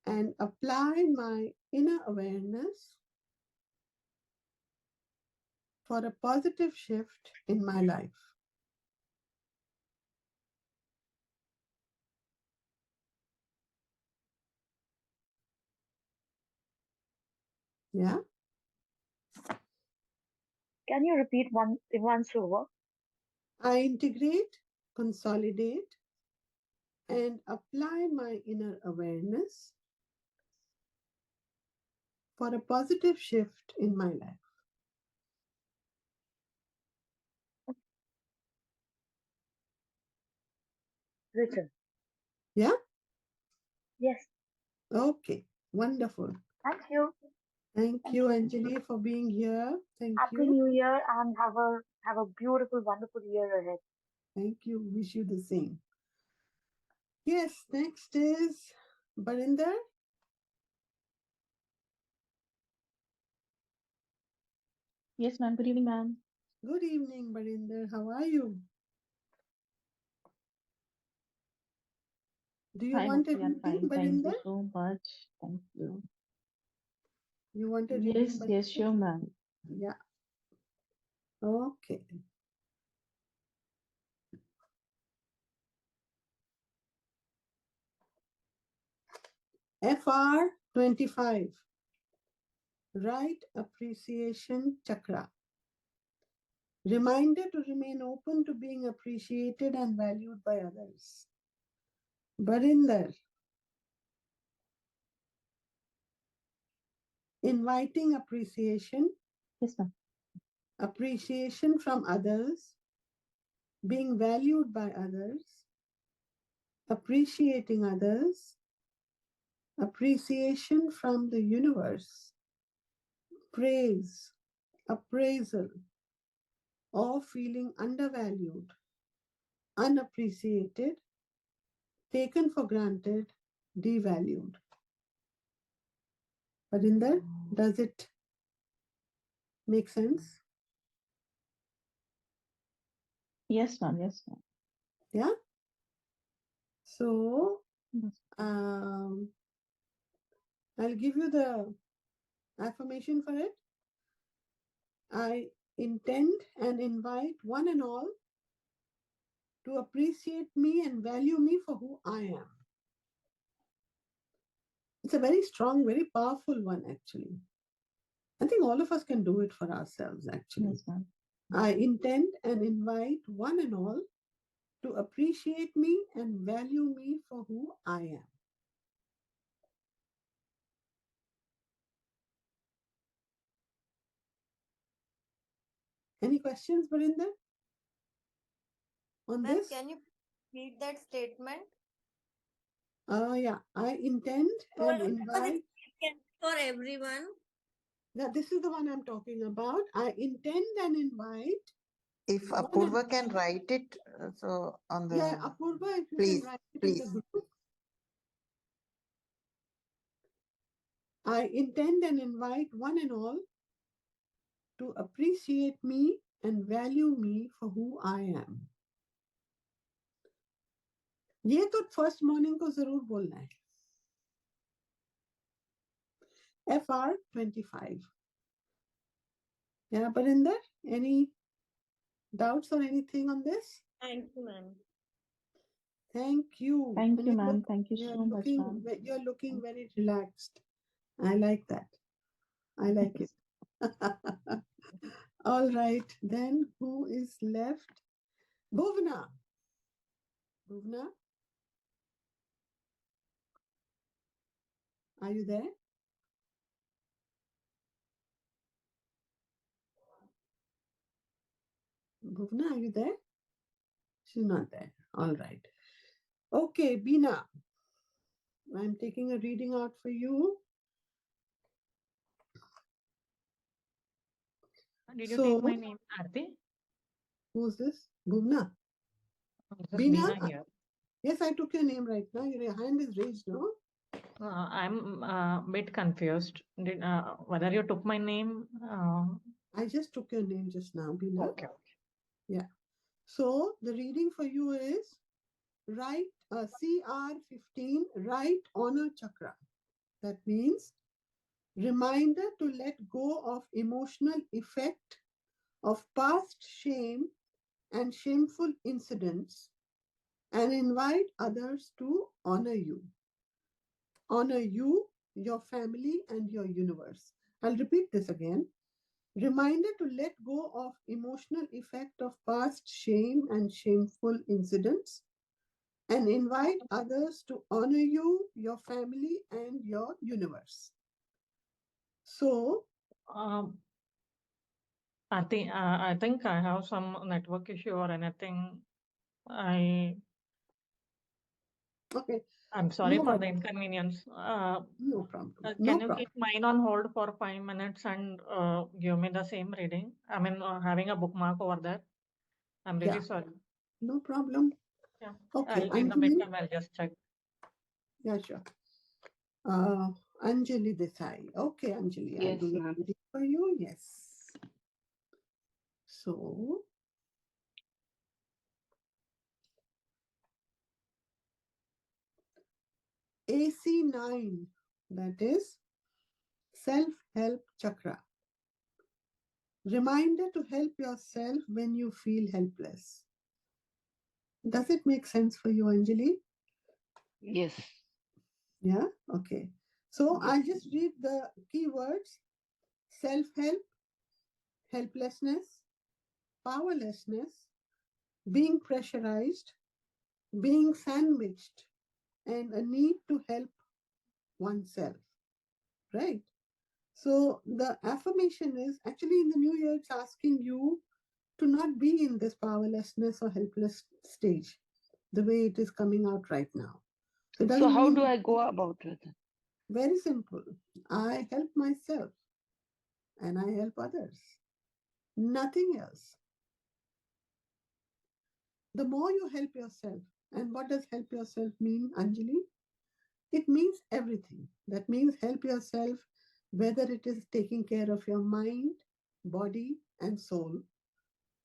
and apply my inner awareness for a positive shift in my life. Yeah. Can you repeat once over? I integrate, consolidate, and apply my inner awareness for a positive shift in my life. Written. Yeah? Yes. Okay. Wonderful. Thank you. Thank you, Anjali, for being here. Thank Happy you. New Year and have a beautiful, wonderful year ahead. Thank you. Wish you the same. Yes, next is Barinder. Yes, ma'am. Good evening, ma'am. Good evening, Barinder. How are you? Do you Hi, want a Mokshi. I'm reading, fine. Thank you Barinder? so much. Thank you. You want a reading, Yes, Barinder? yes, sure, ma'am. Yeah. Okay. FR25. Right Appreciation Chakra. Reminder to remain open to being appreciated and valued by others. Barinder. Inviting appreciation. Yes, ma'am. Appreciation from others. Being valued by others. Appreciating others. Appreciation from the universe. Praise. Appraisal. Or feeling undervalued, unappreciated, taken for granted, devalued. Barinder, does it make sense? Yes, ma'am. Yes, ma'am. Yeah. So Yes. I'll give you the affirmation for it. I intend and invite one and all to appreciate me and value me for who I am. It's a very strong, very powerful one, actually. I think all of us can do it for ourselves, actually. Yes, ma'am. I intend and invite one and all to appreciate me and value me for who I am. Any questions, Barinder? On Ma'am, this? read that statement? Yeah, I intend and invite. For everyone. Yeah, this is the one I'm talking about. I intend and invite. If Apurva can write it, so on the. Yeah, Apurva, if you Please, can write it please. in the group. I intend and invite one and all to appreciate me and value me for who I am. ये तो first morning को जरूर बोलना है. FR 25. Yeah, Barinder, any doubts or anything on this? Thank you, ma'am. Thank you. Thank you, ma'am. Thank you so much, ma'am. You're looking very relaxed. I like that. I like it. All right. Then who is left? Bhuvna. Bhuvna? Are you there? Bhuvna, are you there? She's not there. All right. Okay, Bina. I'm taking a reading out for you. Did you take my name, Aarti? Who's this? Bhuvna? Bina here. Yes, I took your name right now. Your hand is raised, no? I'm a bit confused. Whether you took my name? I just took your name just now, Bina. Okay. Yeah. So the reading for you is right, CR15, right honor chakra. That means reminder to let go of emotional effect of past shame and shameful incidents and invite others to honor you. Honor you, your family, and your universe. I'll repeat this again. Reminder to let go of emotional effect of past shame and shameful incidents and invite others to honor you, your family, and your universe. So, I think I have some network issue or anything. Okay. I'm sorry for the inconvenience. No problem. Can you keep mine on hold for 5 minutes and give me the same reading? I mean, having a bookmark over there. I'm really sorry. No problem. Yeah. Okay. In the meantime, I'll just check. Yeah, sure. Anjali Desai. Okay, Anjali. Yes, I'll do the reading for you. Yes. So, AC9, that is self-help chakra. Reminder to help yourself when you feel helpless. Does it make sense for you, Anjali? Yes. Yeah? Okay. So I'll just read the keywords. Self-help, helplessness, powerlessness, being pressurized, being sandwiched, and a need to help oneself. Right? So the affirmation is actually in the new year, it's asking you to not be in this powerlessness or helpless stage, the way it is coming out right now. So how do I go about it? Very simple. I help myself and I help others. Nothing else. The more you help yourself, and what does help yourself mean, Anjali? It means everything. That means help yourself, whether it is taking care of your mind, body, and soul.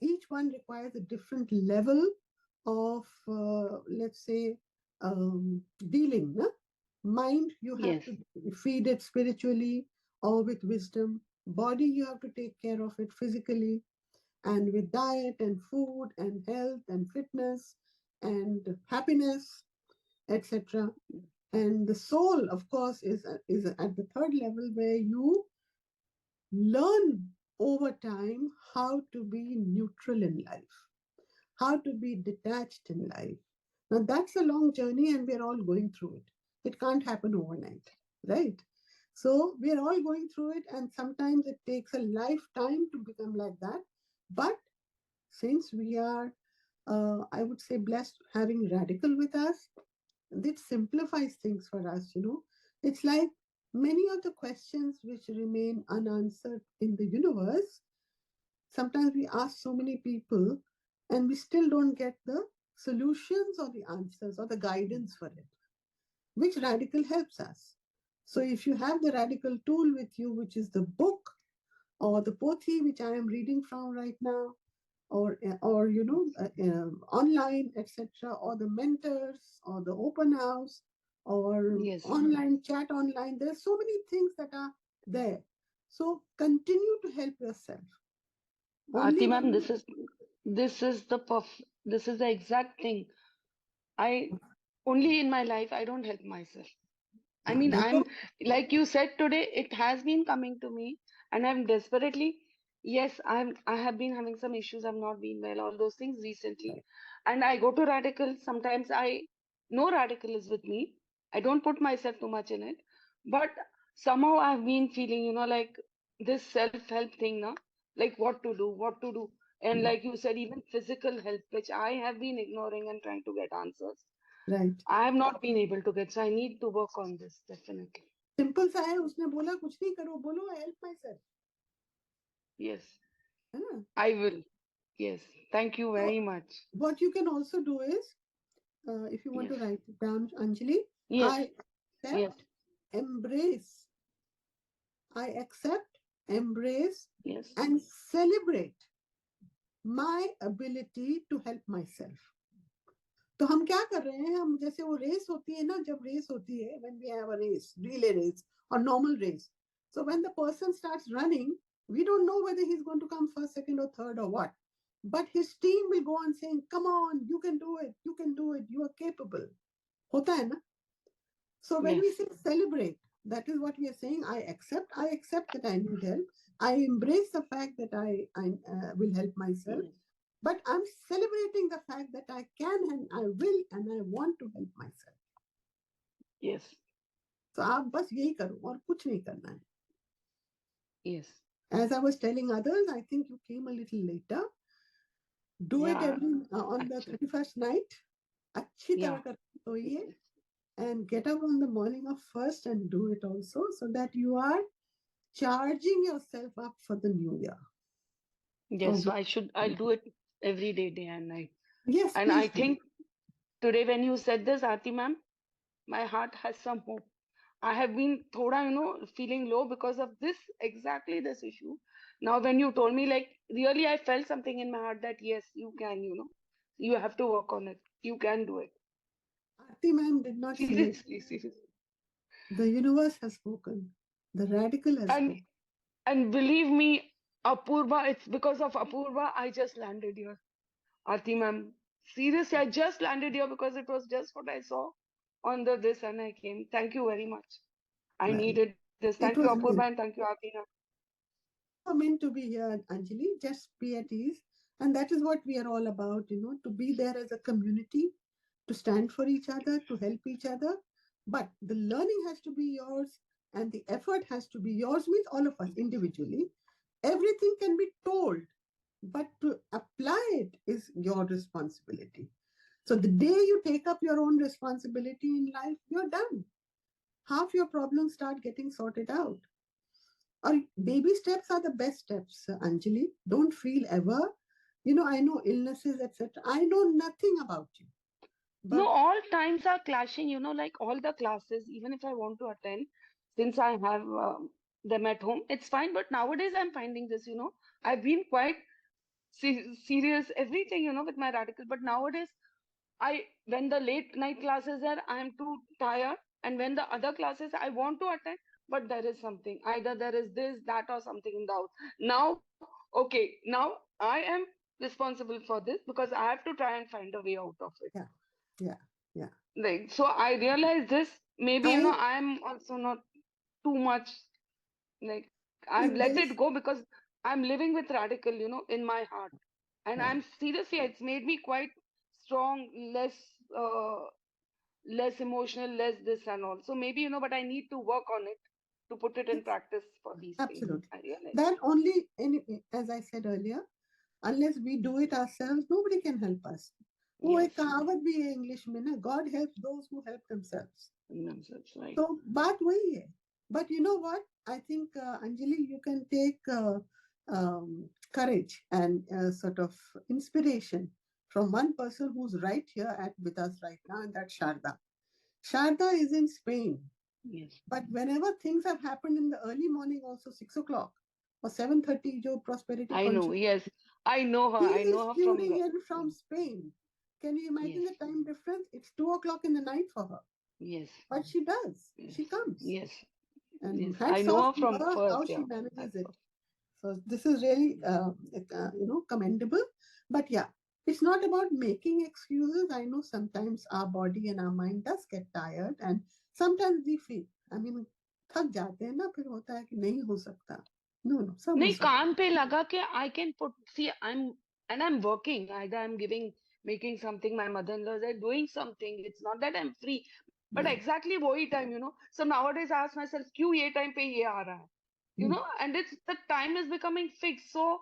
Each one requires a different level of, let's say, dealing. No? Mind, you have to feed it spiritually or with wisdom. Body, you have to take care of it physically and with diet and food and health and fitness and happiness, etc. And the soul, of course, is at the third level where you learn over time how to be neutral in life, how to be detached in life. Now, that's a long journey and we're all going through it. It can't happen overnight, right? So we're all going through it, and sometimes it takes a lifetime to become like that. But since we are I would say, blessed having Redikall with us. It simplifies things for us, you know. It's like many of the questions which remain unanswered in the universe. Sometimes we ask so many people and we still don't get the solutions or the answers or the guidance for it, which Redikall helps us. So if you have the Redikall tool with you, which is the book or the pothi, which I am reading from right now, or you know, online, etc., or the mentors, or the open house, or Yes. online chat online. There's so many things that are there. So continue to help yourself. Aarti ma'am, this is the exact thing. I only in my life I don't help myself. I mean, I'm like you said today, it has been coming to me, and I'm desperately, yes, I have been having some issues. I've not been well, all those things recently. And I go to Redikall. Sometimes I know Redikall is with me. I don't put myself too much in it. But somehow I've been feeling, you know, like this self-help thing now, like what to do. And like you said, even physical help, which I have been ignoring and trying to get answers. Right. I have not been able to get, so I need to work on this definitely. Simple सा है, उसने बोला कुछ नहीं करो, बोलो I help myself. Yes. Yeah. I will. Yes. Thank you very much. What you can also do is, if you want to write it down, Anjali, Yes. I accept, embrace. I accept, embrace, and celebrate my ability to help myself. तो हम क्या कर रहे हैं, हम जैसे वो race होती है ना, जब रेस होती है, when we have a race, relay race or normal race. So when the person starts running, we don't know whether he's going to come first, second or third or what. But his team will go on saying, come on, you can do it, you are capable. होता है ना? So when we say celebrate, that is what we are saying. I accept that I need help. I embrace the fact that I will help myself. But I'm celebrating the fact that I can and I will and I want to help myself. Yes. So आप बस यही करो और कुछ नहीं करना है. Yes. As I was telling others, I think you came a little later. Do it on the 31st night. अच्छी तरह कर सोइए and get up on the morning of 1st and do it also, so that you are charging yourself up for the new year. Yes, so I'll do it every day, day and night. Yes. And I think today when you said this, Aarti ma'am, my heart has some hope. I have been thoda, you know, feeling low because of exactly this issue. Now when you told me, like, really I felt something in my heart that yes, you can, you know, you have to work on it. You can do it. Aarti ma'am did not say it. Seriously. The universe has spoken. The Redikall has spoken. And believe me, Apurva, it's because of Apurva I just landed here. Aarti ma'am, seriously, I just landed here because it was just what I saw on this and I came. Thank you very much. I needed this. Thank you, Apurva, and thank you, Aarti ma'am. You are meant to be here, Anjali. Just be at ease. And that is what we are all about, you know, to be there as a community, to stand for each other, to help each other. But the learning has to be yours and the effort has to be yours, means all of us individually. Everything can be told, but to apply it is your responsibility. So the day you take up your own responsibility in life, you're done. Half your problems start getting sorted out. Or baby steps are the best steps, Anjali. Don't feel ever, you know, I know illnesses, etc. I know nothing about you. But no, all times are clashing, you know, like all the classes, even if I want to attend, since I have them at home, it's fine. But nowadays I'm finding this, you know, I've been quite serious, everything, you know, with my Redikall. But nowadays, when the late night classes are, I'm too tired. And when the other classes I want to attend, but there is something, either there is this, that, or something in the house. Now, okay, now I am responsible for this because I have to try and find a way out of it. Yeah. Like, so I realize this, maybe, you know, I'm also not too much, like, I've let it go because I'm living with Redikall, you know, in my heart. And I'm seriously, it's made me quite strong, less emotional, less this and all. So maybe, you know, but I need to work on it to put it in practice for these things. Absolutely. That only, as I said earlier, unless we do it ourselves, nobody can help us. वो एक कहावत भी है English में ना, God helps those who help themselves. Themselves, right. So बात वही है. But you know what? I think Anjali, you can take courage and sort of inspiration from one person who's right here with us right now, and that's Sharda. Sharda is in Spain. Yes. But whenever things have happened in the early morning, also 6 o'clock or 7:30, jo prosperity. I know. Yes, I know her. I know her from. Tuning in from Spain. Can you imagine the time difference? It's 2 o'clock in the night for her. Yes. But she does. Yes. She comes. Yes. And yes. hats I know off her to from her, first. how she manages it. So this is really, commendable. But yeah, it's not about making excuses. I know sometimes our body and our mind does get tired, and sometimes we feel, थक जाते हैं ना, फिर होता है कि नहीं हो सकता. No, सब नहीं, हो सकता. काम पे लगा के I can put, see, I'm working. Either I'm making something. My mother-in-law is doing something. It's not that I'm free, but exactly वही time, So nowadays I ask myself, क्यों ये time पे ये आ रहा है? And the time is becoming fixed. So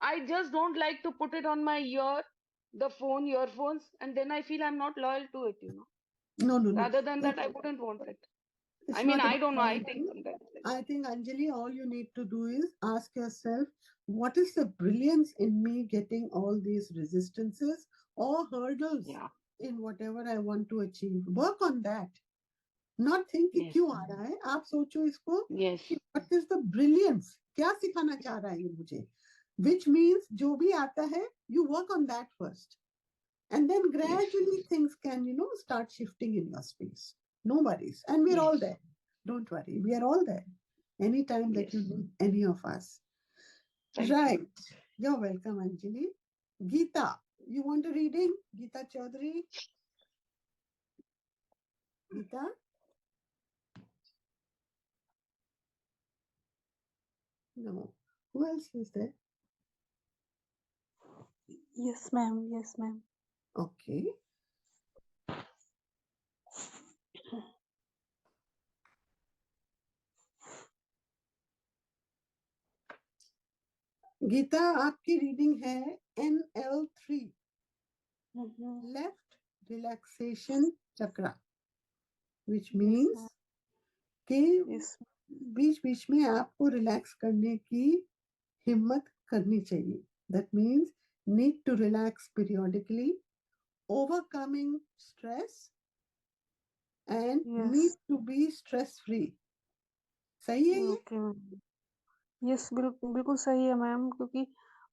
I just don't like to put it on my earphones, and then I feel I'm not loyal to it, No. Rather than that, I wouldn't want it. It's I mean, not I about don't know. I loyalty. think sometimes. I think, Anjali, all you need to do is ask yourself, what is the brilliance in me getting all these resistances or hurdles in whatever I want to achieve? Work on that. Not think कि क्यों आ रहा है, आप सोचो इसको. What is the brilliance? क्या सिखाना चाह रहा है ये मुझे? Which means जो भी आता है, you work on that first. And then gradually things can, start shifting in your space. No worries. And we're all there. Don't worry. We are all there. Anytime that you need any of us. Right. You're welcome, Anjali. Geeta, you want a reading? Geeta Chaudhary? Geeta? No. Who else is there? Yes, ma'am. Yes, ma'am. Okay. Gita, आपकी reading है NL3, left relaxation chakra, which means कि बीच बीच में आपको relax करने की हिम्मत करनी चाहिए. That means need to relax periodically, overcoming stress, and need to be stress free. सही है ये? यस, बिल्कुल सही है मैम, क्योंकि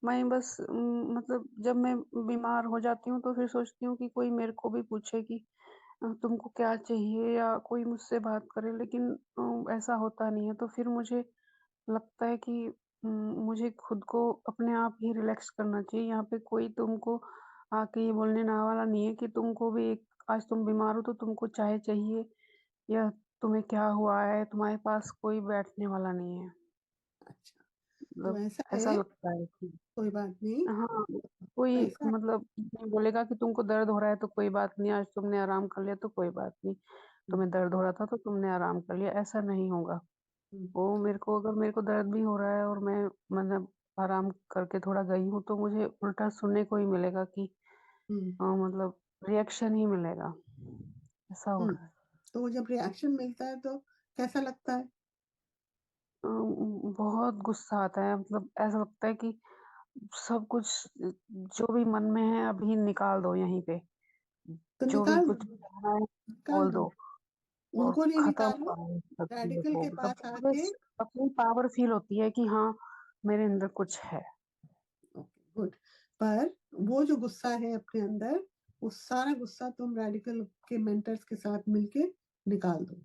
मैं बस मतलब जब मैं बीमार हो जाती हूँ तो फिर सोचती हूँ कि कोई मेरे को भी पूछे कि तुमको क्या चाहिए, या कोई मुझसे बात करे, लेकिन ऐसा होता नहीं है. तो फिर मुझे लगता है कि मुझे खुद को अपने आप ही रिलैक्स करना चाहिए. यहाँ पे कोई तुमको आके ये बोलने ना वाला नहीं है कि तुमको भी आज तुम बीमार हो तो तुमको चाय चाहिए, या तुम्हें क्या हुआ है, तुम्हारे पास कोई बैठने वाला नहीं है. अच्छा, तो ऐसा लगता है कि कोई बात नहीं. हाँ, कोई मतलब नहीं बोलेगा कि तुमको दर्द हो रहा है तो कोई बात नहीं, आज तुमने आराम कर लिया तो कोई बात नहीं, तुम्हें दर्द हो रहा था तो तुमने आराम कर लिया, ऐसा नहीं होगा. वो अगर मेरे को दर्द भी हो रहा है और मैं मतलब आराम करके थोड़ा गई हूँ, तो मुझे उल्टा सुनने को ही मिलेगा कि मतलब रिएक्शन ही मिलेगा. ऐसा हो रहा है. तो जब रिएक्शन मिलता है तो कैसा लगता है? बहुत गुस्सा आता है. मतलब ऐसा लगता है कि सब कुछ जो भी मन में है अभी निकाल दो यहीं पे, तो जो भी निकाल कुछ कहना है बोल दो, उनको नहीं खत्म निकालो. रेडिकल के पास आके बस अपनी पावर फील होती है कि हाँ मेरे अंदर कुछ है. गुड. पर वो जो गुस्सा है अपने अंदर, वो सारा गुस्सा तुम रेडिकल के मेंटर्स के साथ मिलके निकाल दो.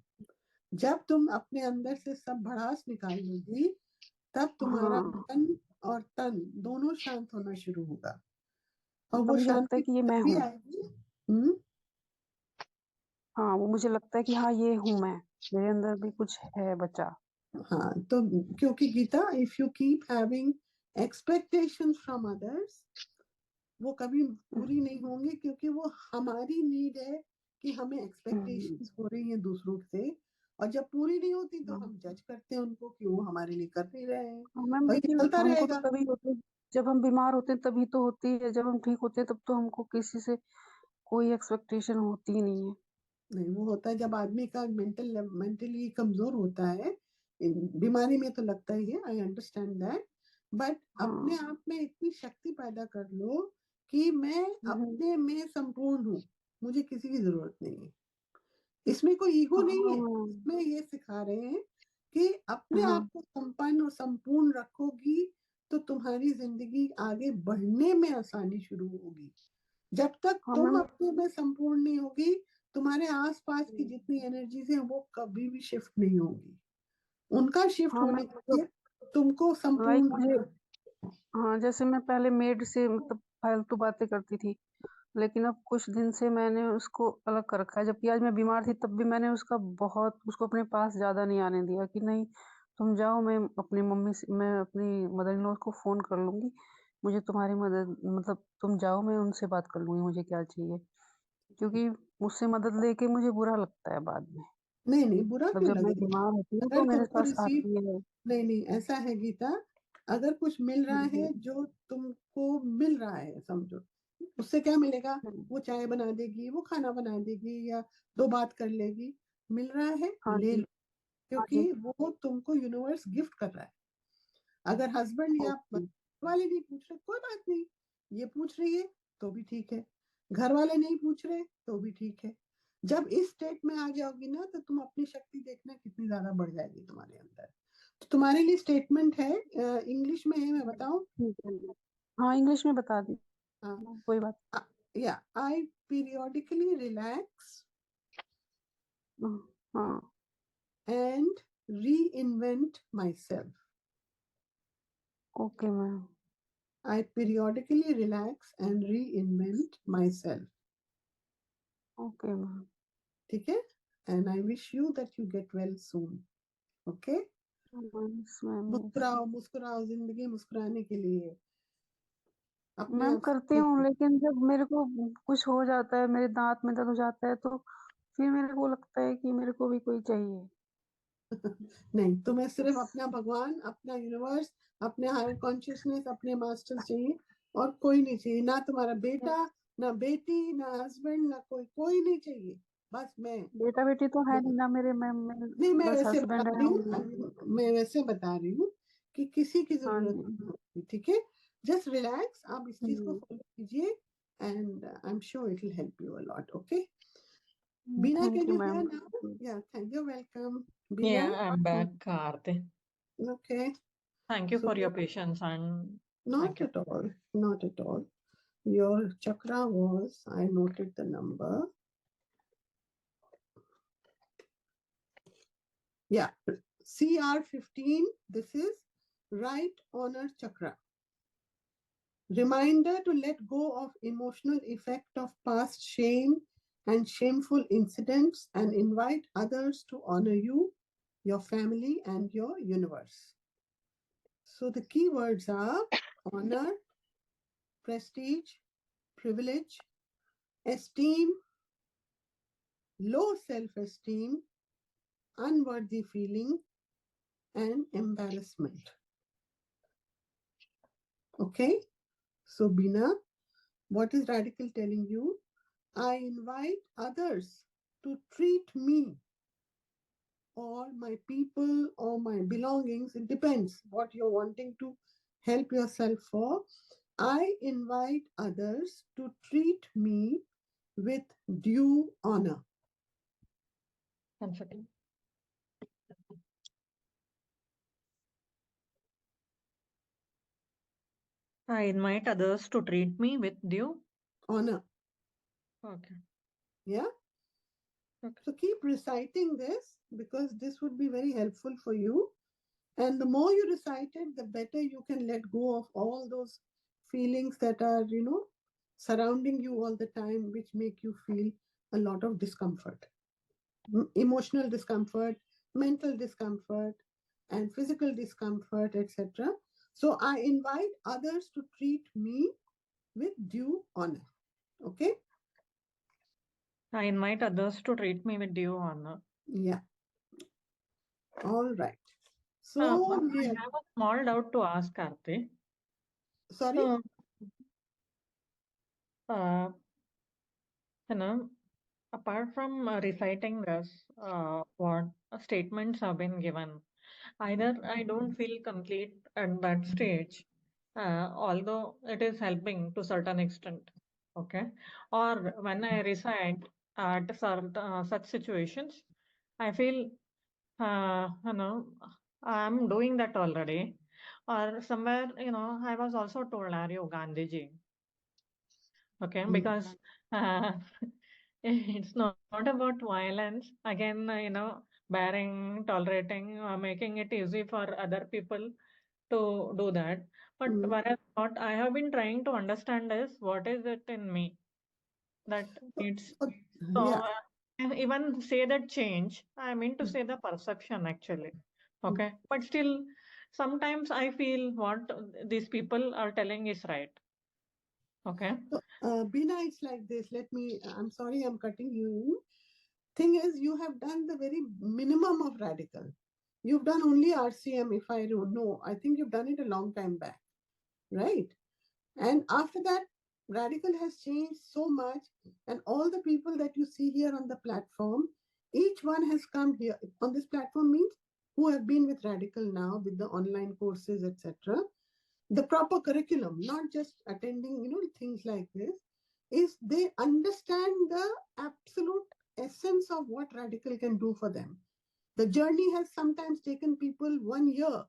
जब तुम अपने अंदर से सब भड़ास निकाल लोगी, तब तुम्हारा मन और तन दोनों शांत होना शुरू होगा. और वो मुझे लगता है शांति कि ये मैं तभी हूँ. आएगी. हाँ, वो मुझे लगता है कि हाँ ये हूँ मैं, मेरे अंदर भी कुछ है बचा. हाँ, तो क्योंकि Geeta, if you keep having expectations from others, वो कभी पूरी नहीं होंगी, क्योंकि वो हमारी नीड है कि हमें एक्सपेक्टेशंस हो रही हैं दूसरों से, और जब पूरी नहीं होती तो हम जज करते हैं उनको कि वो हमारे लिए कर नहीं रहे हैं, मैम और ये लेकिन चलता हमको तो रहेगा. कभी होते जब हम बीमार होते हैं तभी तो होती है, जब हम ठीक होते हैं तब तो हमको किसी से कोई एक्सपेक्टेशन होती ही नहीं है। नहीं, वो होता है जब आदमी का मेंटली कमजोर होता है। बीमारी में तो लगता ही है, आई अंडरस्टैंड दैट, बट अपने हाँ। आप में इतनी शक्ति पैदा कर लो कि मैं अपने में संपूर्ण हूँ, मुझे किसी की जरूरत नहीं है। इसमें कोई ईगो नहीं है, हाँ। इसमें ये सिखा रहे हैं कि अपने हाँ। आप को संपन्न और संपूर्ण रखोगी तो तुम्हारी जिंदगी आगे बढ़ने में आसानी शुरू होगी। जब तक हाँ तुम मैम। अपने में संपूर्ण नहीं होगी, तुम्हारे आसपास की जितनी एनर्जीज हैं वो कभी भी शिफ्ट नहीं होगी। उनका शिफ्ट हाँ होने मैम, के लिए तुमको लाइक संपूर्ण मुझे, होना। हाँ जैसे मैं पहले मेड से मतलब फालतू बातें करती थी, लेकिन अब कुछ दिन से मैंने उसको अलग कर रखा है। जबकि आज मैं बीमार थी तब भी मैंने उसको अपने पास ज्यादा नहीं आने दिया कि नहीं तुम जाओ, मैं अपनी मदर इन लॉ को फोन कर लूंगी, मुझे तुम्हारी मदद मतलब तुम जाओ, मैं उनसे बात कर लूंगी मुझे क्या चाहिए, क्योंकि मुझसे मदद लेके मुझे बुरा लगता है बाद में। नहीं नहीं, बुरा मतलब क्यों जब मैं लगेगा? बीमार होती हूँ अगर तो मेरे तुमको पास रिसीव, आती है। नहीं नहीं, ऐसा है गीता, अगर कुछ मिल रहा हम्म, है जो तुमको मिल रहा है, समझो उससे क्या मिलेगा? हम्म, वो चाय बना देगी, वो खाना बना देगी, या दो बात कर लेगी। मिल रहा है, हाँ ले जी। लो, क्योंकि वो तुमको यूनिवर्स गिफ्ट कर रहा है। अगर हस्बैंड या ओके। वाले नहीं पूछ रहे, कोई बात नहीं, ये पूछ रही है तो भी ठीक है, घर वाले नहीं पूछ रहे तो भी ठीक है। जब इस स्टेट में आ जाओगी ना, तो तुम अपनी शक्ति देखना कितनी ज्यादा बढ़ जाएगी तुम्हारे अंदर। तो तुम्हारे लिए स्टेटमेंट है, इंग्लिश में है, मैं बताऊं? ठीक है। हाँ इंग्लिश में बता दी। हाँ, कोई बात। या आई पीरियोडिकली रिलैक्स हाँ। and reinvent myself. Okay ma'am. I periodically relax and reinvent myself. Okay ma'am. ठीक है? And I wish you that you get well soon. Okay? Yes ma'am. मुस्कुराओ मुस्कुराओ, जिंदगी मुस्कुराने के लिए अपने मैम आप करती से। हूँ, लेकिन जब मेरे को कुछ हो जाता है, मेरे दांत में दर्द हो जाता है, तो फिर मेरे को लगता है कि मेरे को भी कोई चाहिए। नहीं, तुम्हें सिर्फ बस। अपना भगवान, अपना यूनिवर्स, अपने हायर कॉन्शियसनेस, अपने मास्टर्स चाहिए, और कोई नहीं चाहिए। ना तुम्हारा बेटा, ना बेटी, ना हस्बैंड, ना कोई नहीं चाहिए। बस बेटा बेटी तो है नहीं ना मेरे मैम, नहीं, मैं बस वैसे बता हस्बैंड है रही और। हूँ, मैं वैसे बता रही हूँ कि किसी की हाँ जरूरत जी। नहीं होती। ठीक है? जस्ट रिलैक्स, आप इस चीज को हम्म, फॉलो कीजिए, and I am sure it will help you a lot. Okay? Bina, thank can you you hear ma'am. now? Yeah, thank you. Welcome, Bina. Yeah, I'm back, Aarti. Okay. Thank you So, for your patience and not thank you. at all. Not at all. Your chakra was, I noted the number. Yeah, CR15. This is right honor chakra. Reminder to let go of emotional effect of past shame and shameful incidents and invite others to honor you, your family, and your universe. So the keywords are honor, prestige, privilege, esteem, low self-esteem, unworthy feeling, and embarrassment. Okay? So Bina, what is Redikall telling you? I invite others to treat me or my people or my belongings. It depends what you're wanting to help yourself for. I invite others to treat me with due honor. 1 second. I invite others to treat me with due honor. Okay. Yeah? Okay. So keep reciting this, because this would be very helpful for you. And the more you recite it, the better you can let go of all those feelings that are, surrounding you all the time, which make you feel a lot of discomfort, emotional discomfort, mental discomfort, and physical discomfort, etc. So I invite others to treat me with due honor. Okay? I invite others to treat me with due honor. Yeah. All right. I So have a small doubt to ask, Aarti. Sorry? So, you know, apart from reciting this, what statements have been given, either I don't feel complete at that stage, although it is helping to certain extent, okay? Or when I recite at such situations, I feel, you know, I'm doing that already. Or somewhere, I was also told, are you Gandhiji? Okay, because uh, it's not about violence. Again, bearing, tolerating, making it easy for other people to do that. But what I have been trying to understand is what is it in me that needs. So Yeah. even say that change, I mean to say the perception actually. Okay, but still, sometimes I feel what these people are telling is right. Okay. So, Bina, it's like this. I'm sorry I'm cutting you in. Thing is, you have done the very minimum of radical. You've done only RCM, if I don't know. I think you've done it a long time back, right? And after that, radical has changed so much. And all the people that you see here on the platform, each one has come here on this platform means who have been with radical now with the online courses, etc. The proper curriculum, not just attending, things like this, is they understand the absolute essence of what radical can do for them. The journey has sometimes taken people 1 year,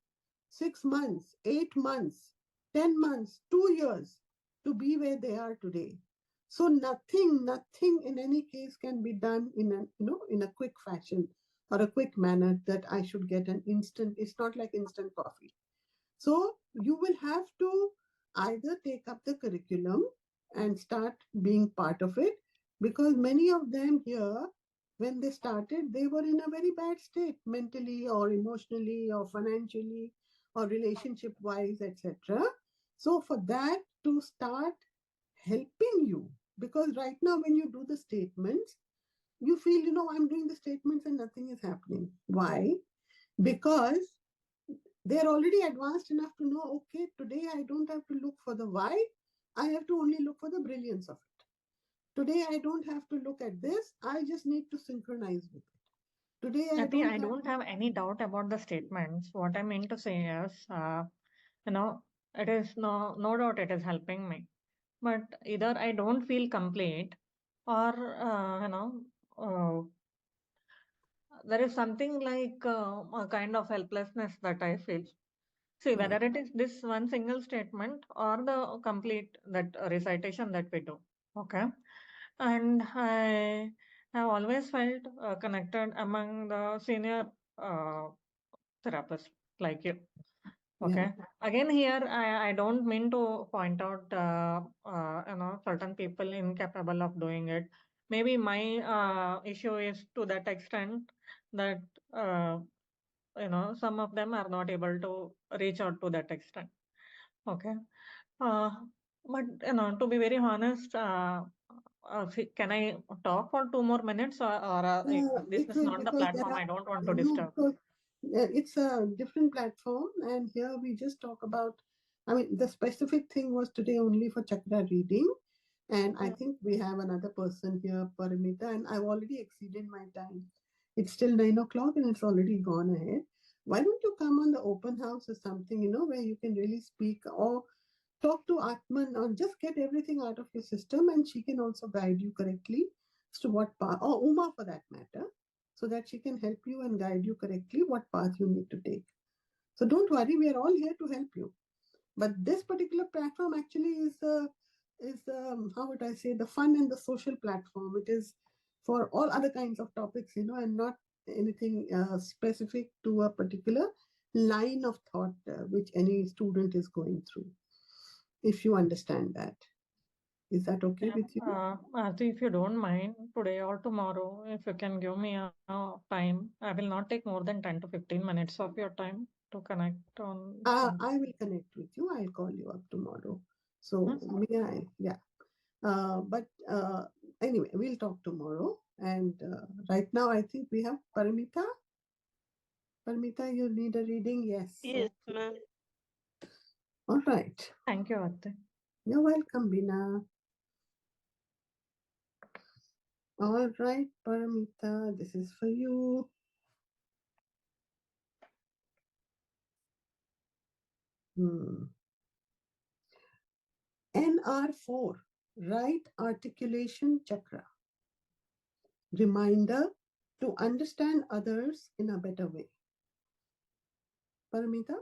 6 months, 8 months, 10 months, 2 years to be where they are today. So nothing in any case can be done in a quick fashion or a quick manner that I should get an instant. It's not like instant coffee. So you will have to either take up the curriculum and start being part of it, because many of them here, when they started, they were in a very bad state mentally or emotionally or financially or relationship wise, etc. So for that to start helping you, because right now when you do the statements, you feel, I'm doing the statements and nothing is happening. Why? Because they're already advanced enough to know, okay, today I don't have to look for the why, I have to only look for the brilliance of it. Today I don't have to look at this, I just need to synchronize with it. Today I don't have any doubt about the statements. What I mean to say is, it is no doubt it is helping me. But either I don't feel complete, or there is something like a kind of helplessness that I feel. See, whether it is this one single statement or the complete that recitation that we do. Okay. And I have always felt connected among the senior therapists like you. Okay. Again, here I don't mean to point out certain people incapable of doing it. Maybe my issue is to that extent that some of them are not able to reach out to that extent. Okay. Uh, but to be very honest, can I talk for 2 more minutes, or this it is will, not the because there platform? are I don't want to no, disturb. because it's a different platform, and here we just talk about, the specific thing was today only for chakra reading, and I think we have another person here, Paramita, and I've already exceeded my time. It's still 9 o'clock and it's already gone ahead. Why don't you come on the open house or something, where you can really speak or talk to Aatmn or just get everything out of your system, and she can also guide you correctly as to what path, or Uma for that matter, so that she can help you and guide you correctly what path you need to take. So don't worry, we are all here to help you. But this particular platform actually is how would I say, the fun and the social platform. It is for all other kinds of topics, and not anything specific to a particular line of thought which any student is going through. If you understand that, is that okay with you? Aarti, if you don't mind, today or tomorrow, if you can give me a time, I will not take more than 10 to 15 minutes of your time to connect on. I will connect with you. I'll call you up tomorrow. So may I? Yeah. But anyway, we'll talk tomorrow. And right now, I think we have Paramita. Paramita, you need a reading? Yes. Yes, ma'am. All right. Thank you, Aatmn. You're welcome, Bina. All right, Paramita, this is for you. NR4, right articulation chakra. Reminder to understand others in a better way. Paramita,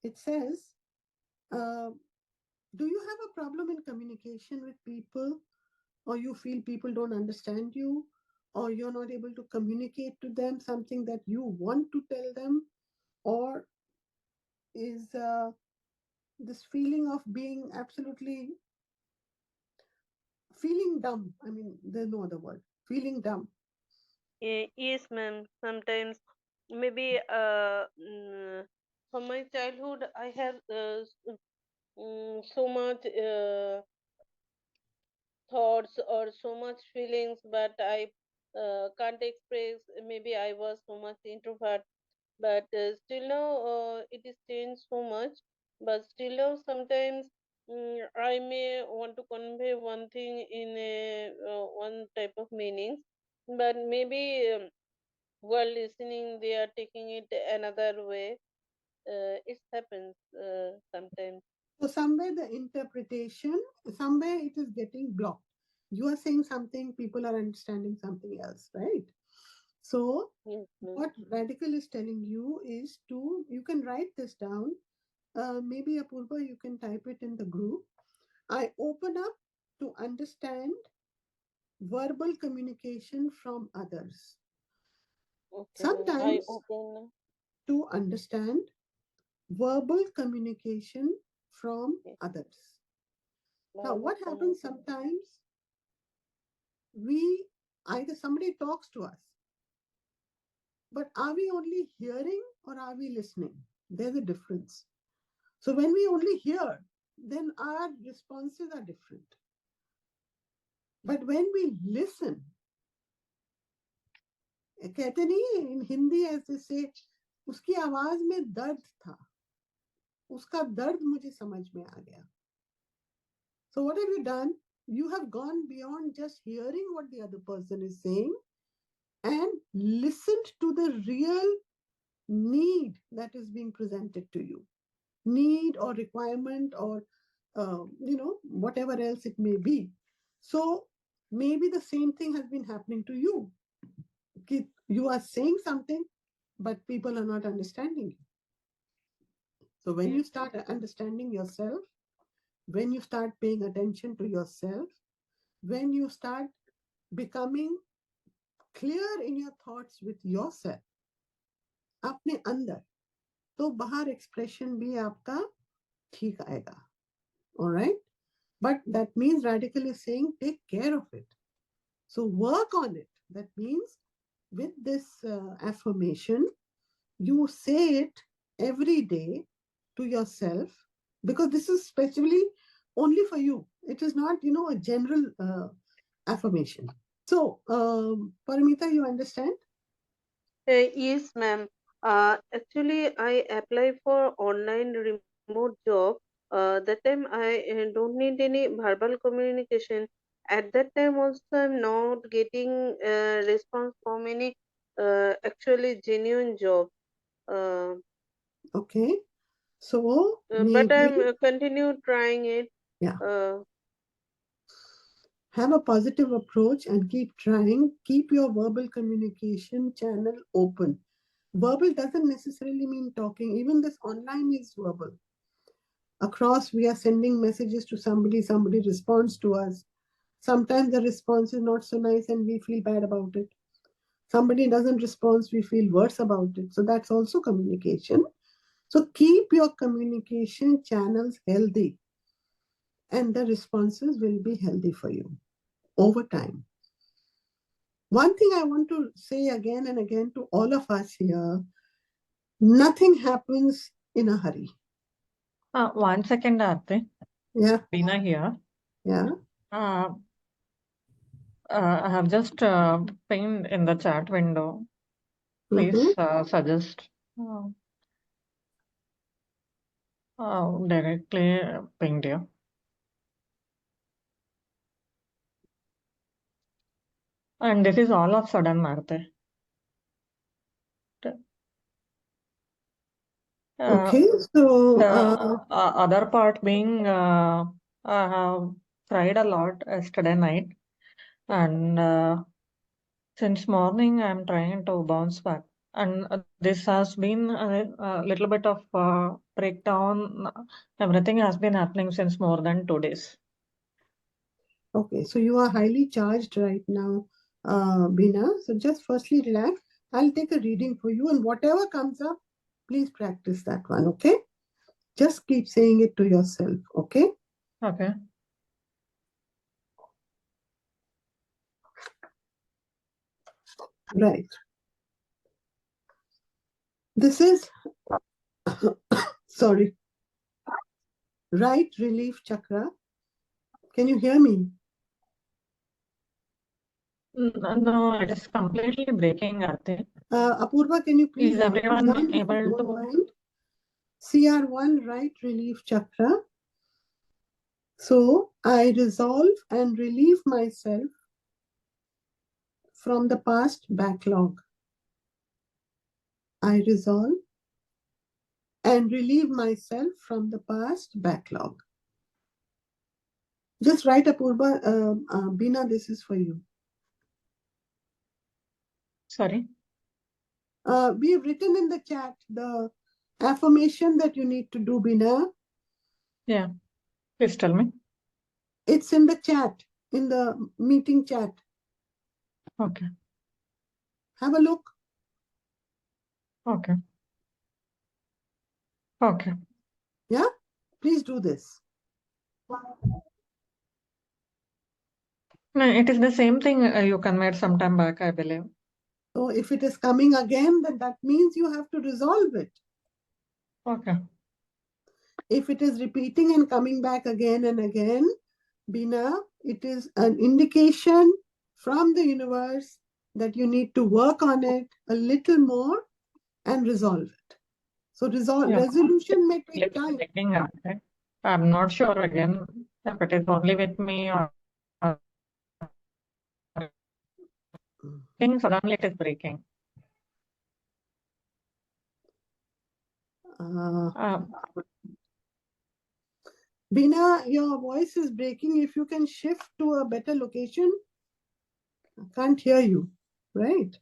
it says, do you have a problem in communication with people, or you feel people don't understand you, or you're not able to communicate to them something that you want to tell them, or is this feeling of being absolutely feeling dumb? I mean, there's no other word. Feeling dumb. Yes, ma'am. Sometimes maybe from my childhood I have so much thoughts or so much feelings, but I can't express. Maybe I was so much introvert, but still now it is changed so much. But still now sometimes I may want to convey one thing in a one type of meanings, but maybe while listening they are taking it another way. It happens sometimes. So somewhere the interpretation, somewhere it is getting blocked. You are saying something, people are understanding something else, right? So Yes, ma'am. what Redikall is telling you is to, you can write this down. Maybe Apurva, you can type it in the group. I open up to understand verbal communication from others. Okay, ma'am. I Sometimes open. to understand verbal communication from Yes. others. Now, Verbal what happens communication. sometimes, we either somebody talks to us, but are we only hearing or are we listening? There's a difference. So when we only hear, then our responses are different. But when we listen, कहते नहीं in Hindi as they say, उसकी आवाज में दर्द था, उसका दर्द मुझे समझ में आ गया. So what have you done? You have gone beyond just hearing what the other person is saying and listened to the real need that is being presented to you. Need or requirement or, whatever else it may be. So maybe the same thing has been happening to you. You are saying something, but people are not understanding you. So when you start understanding yourself, when you start paying attention to yourself, when you start becoming clear in your thoughts with yourself, अपने अंदर, तो बाहर expression भी आपका ठीक आएगा. All right? But that means Redikall is saying take care of it. So work on it. That means with this affirmation, you say it every day to yourself, because this is specially only for you. It is not, a general affirmation. So, Paramita, you understand? Yes, ma'am. Actually, I apply for online remote job. That time I don't need any verbal communication. At that time also, I'm not getting response from any actually genuine job. Okay. So But I'm maybe, continue trying it. yeah, Uh, have a positive approach and keep trying. Keep your verbal communication channel open. Verbal doesn't necessarily mean talking. Even this online is verbal. Across, we are sending messages to somebody, somebody responds to us. Sometimes the response is not so nice and we feel bad about it. Somebody doesn't respond, we feel worse about it. So that's also communication. So keep your communication channels healthy, and the responses will be healthy for you over time. One thing I want to say again and again to all of us here, nothing happens in a hurry. 1 second, Aatmn. Yeah. Bina here. Yeah. I have just pinned in the chat window. Please suggest. Directly pinged you. And this is all of sudden, Marte. Okay, so The other part being, I have cried a lot yesterday night, and since morning I'm trying to bounce back. And this has been a little bit of breakdown. Everything has been happening since more than 2 days. okay, so you are highly charged right now, Bina. So just firstly relax. I'll take a reading for you, and whatever comes up, please practice that one, okay? Just keep saying it to yourself, okay? Okay. Right. This is, sorry, right relief chakra. Can you hear me? No, it is completely breaking, Aarti. Apurva, can you please Is write it everyone down if you able don't to? mind? CR1, right relief chakra. So I resolve and relieve myself from the past backlog. I resolve and relieve myself from the past backlog. Just write, Apurva. Bina, this is for you. Sorry. We have written in the chat the affirmation that you need to do, Bina. Yeah, please tell me. It's in the chat, in the meeting chat. Okay. Have a look. Okay. Okay. Yeah, please do this. No, it is the same thing you conveyed some time back, I believe. So if it is coming again, then that means you have to resolve it. Okay. If it is repeating and coming back again and again, Bina, it is an indication from the universe that you need to work on it a little more and resolve it. So resolution may take time. I'm not sure again if it is only with me or suddenly it is breaking. Bina, your voice is breaking. If you can shift to a better location, I can't hear you, right?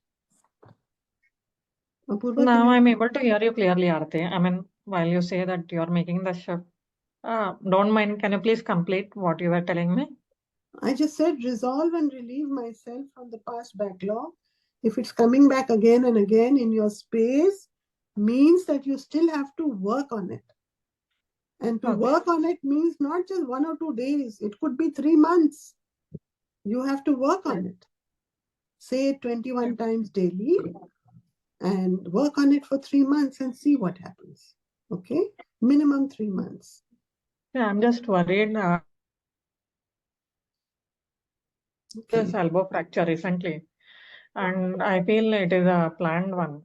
Apurva, Now I'm able to hear you clearly, Aarti. I mean, while you say that you're making the shift, don't mind, can you please complete what you were telling me? I just said resolve and relieve myself from the past backlog. If it's coming back again and again in your space, means that you still have to work on it. And to work on it means not just 1 or 2 days, it could be 3 months. You have to work on it. Say it 21 times daily and work on it for 3 months and see what happens. Okay? Minimum 3 months. Yeah, I'm just worried. This elbow fracture recently, and I feel it is a planned one.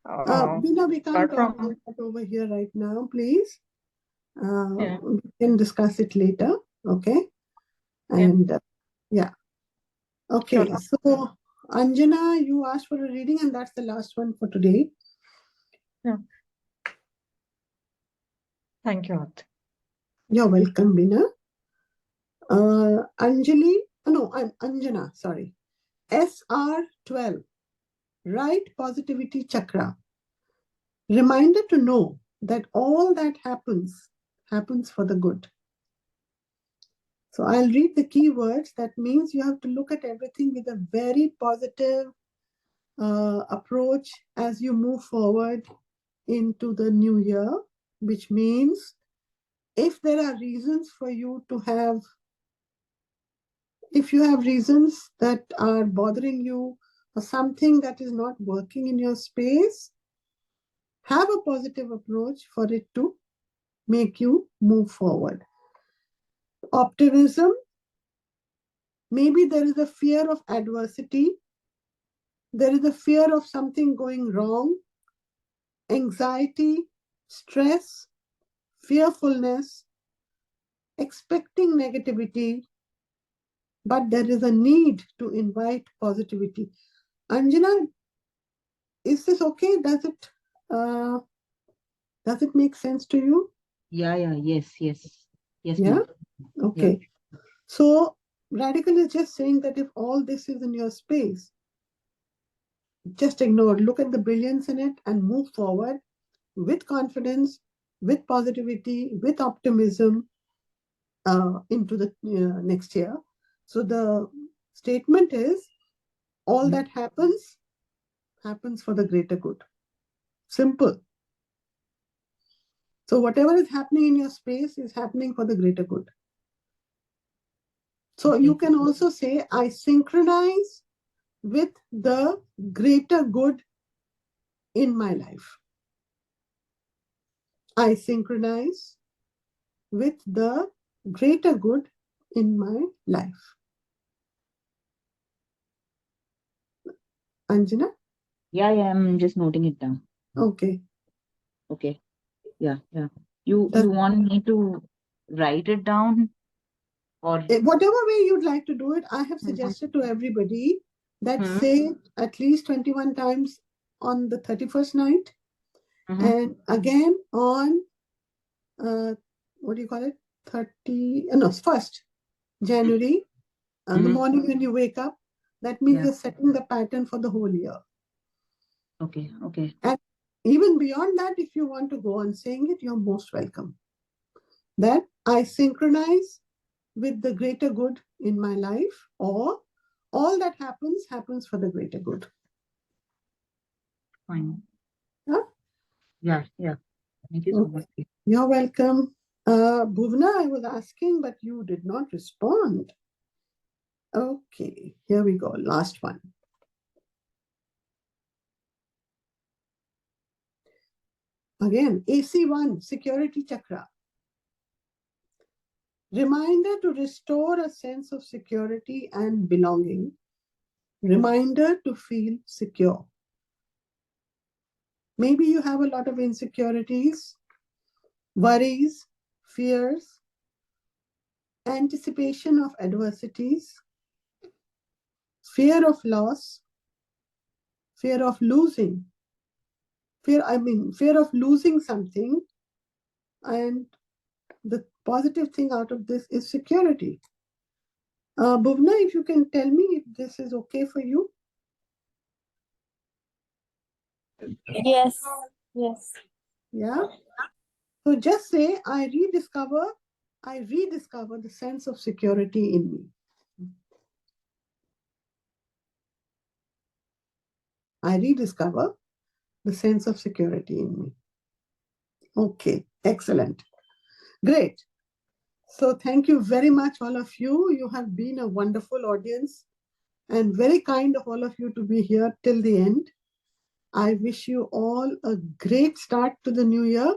Bina, we can't talk from about that over here right now, please. Yeah. We can discuss it later. Okay? And yeah. Okay, Sure. so Anjana, you asked for a reading, and that's the last one for today. Yeah. Thank you, Aarti. You're welcome, Bina. Anjali, no, I'm Anjana, sorry. SR12, right positivity chakra. Reminder to know that all that happens for the good. So I'll read the key words. That means you have to look at everything with a very positive approach as you move forward into the new year, which means if there are reasons for you to have, if you have reasons that are bothering you or something that is not working in your space, have a positive approach for it to make you move forward. Optimism, maybe there is a fear of adversity, there is a fear of something going wrong, anxiety, stress, fearfulness, expecting negativity, but there is a need to invite positivity. Anjana, is this okay? Does it make sense to you? Yeah, yes, Yeah? ma'am. Okay. Yeah. So Redikall is just saying that if all this is in your space, just ignore, look at the brilliance in it and move forward with confidence, with positivity, with optimism into the next year. So the statement is all that happens for the greater good. Simple. So whatever is happening in your space is happening for the greater good. So you can also say, I synchronize with the greater good in my life. I synchronize with the greater good in my life. Anjana? Yeah, I'm just noting it down. Okay. Okay. Yeah. You want me to write it down or whatever way you'd like to do it? I have suggested to everybody that say at least 21 times on the 31st night, and again on what do you call it? 1st January, the morning when you wake up. That means you're setting the pattern for the whole year. Okay. And even beyond that, if you want to go on saying it, you're most welcome. That I synchronize with the greater good in my life, or all that happens for the greater good. Fine. Yeah? Yeah. Thank you so much. You're welcome. Bhuvna, I was asking, but you did not respond. Okay, here we go. Last one. Again, AC1, security chakra. Reminder to restore a sense of security and belonging. Reminder to feel secure. Maybe you have a lot of insecurities, worries, fears, anticipation of adversities, fear of loss, fear of losing. Fear of losing something. And the positive thing out of this is security. Bhuvna, if you can tell me if this is okay for you. Yes. Yeah. So just say, I rediscover the sense of security in me. I rediscover the sense of security in me. Okay, excellent. Great. So thank you very much, all of you. You have been a wonderful audience and very kind of all of you to be here till the end. I wish you all a great start to the new year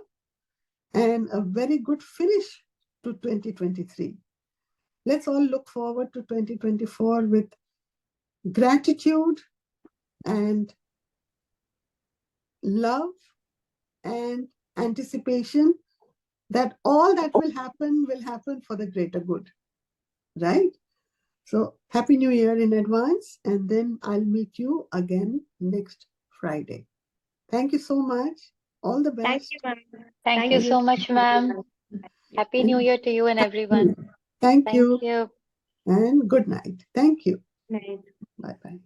and a very good finish to 2023. Let's all look forward to 2024 with gratitude and love and anticipation that all that will happen for the greater good, right? So Happy New Year in advance, and then I'll meet you again next Friday. Thank you so much. All the best. Thank you, ma'am. Thank you so much, ma'am. Happy New Year to you and everyone. Thank you. Thank you. And good night. Thank you. Night. Bye-bye.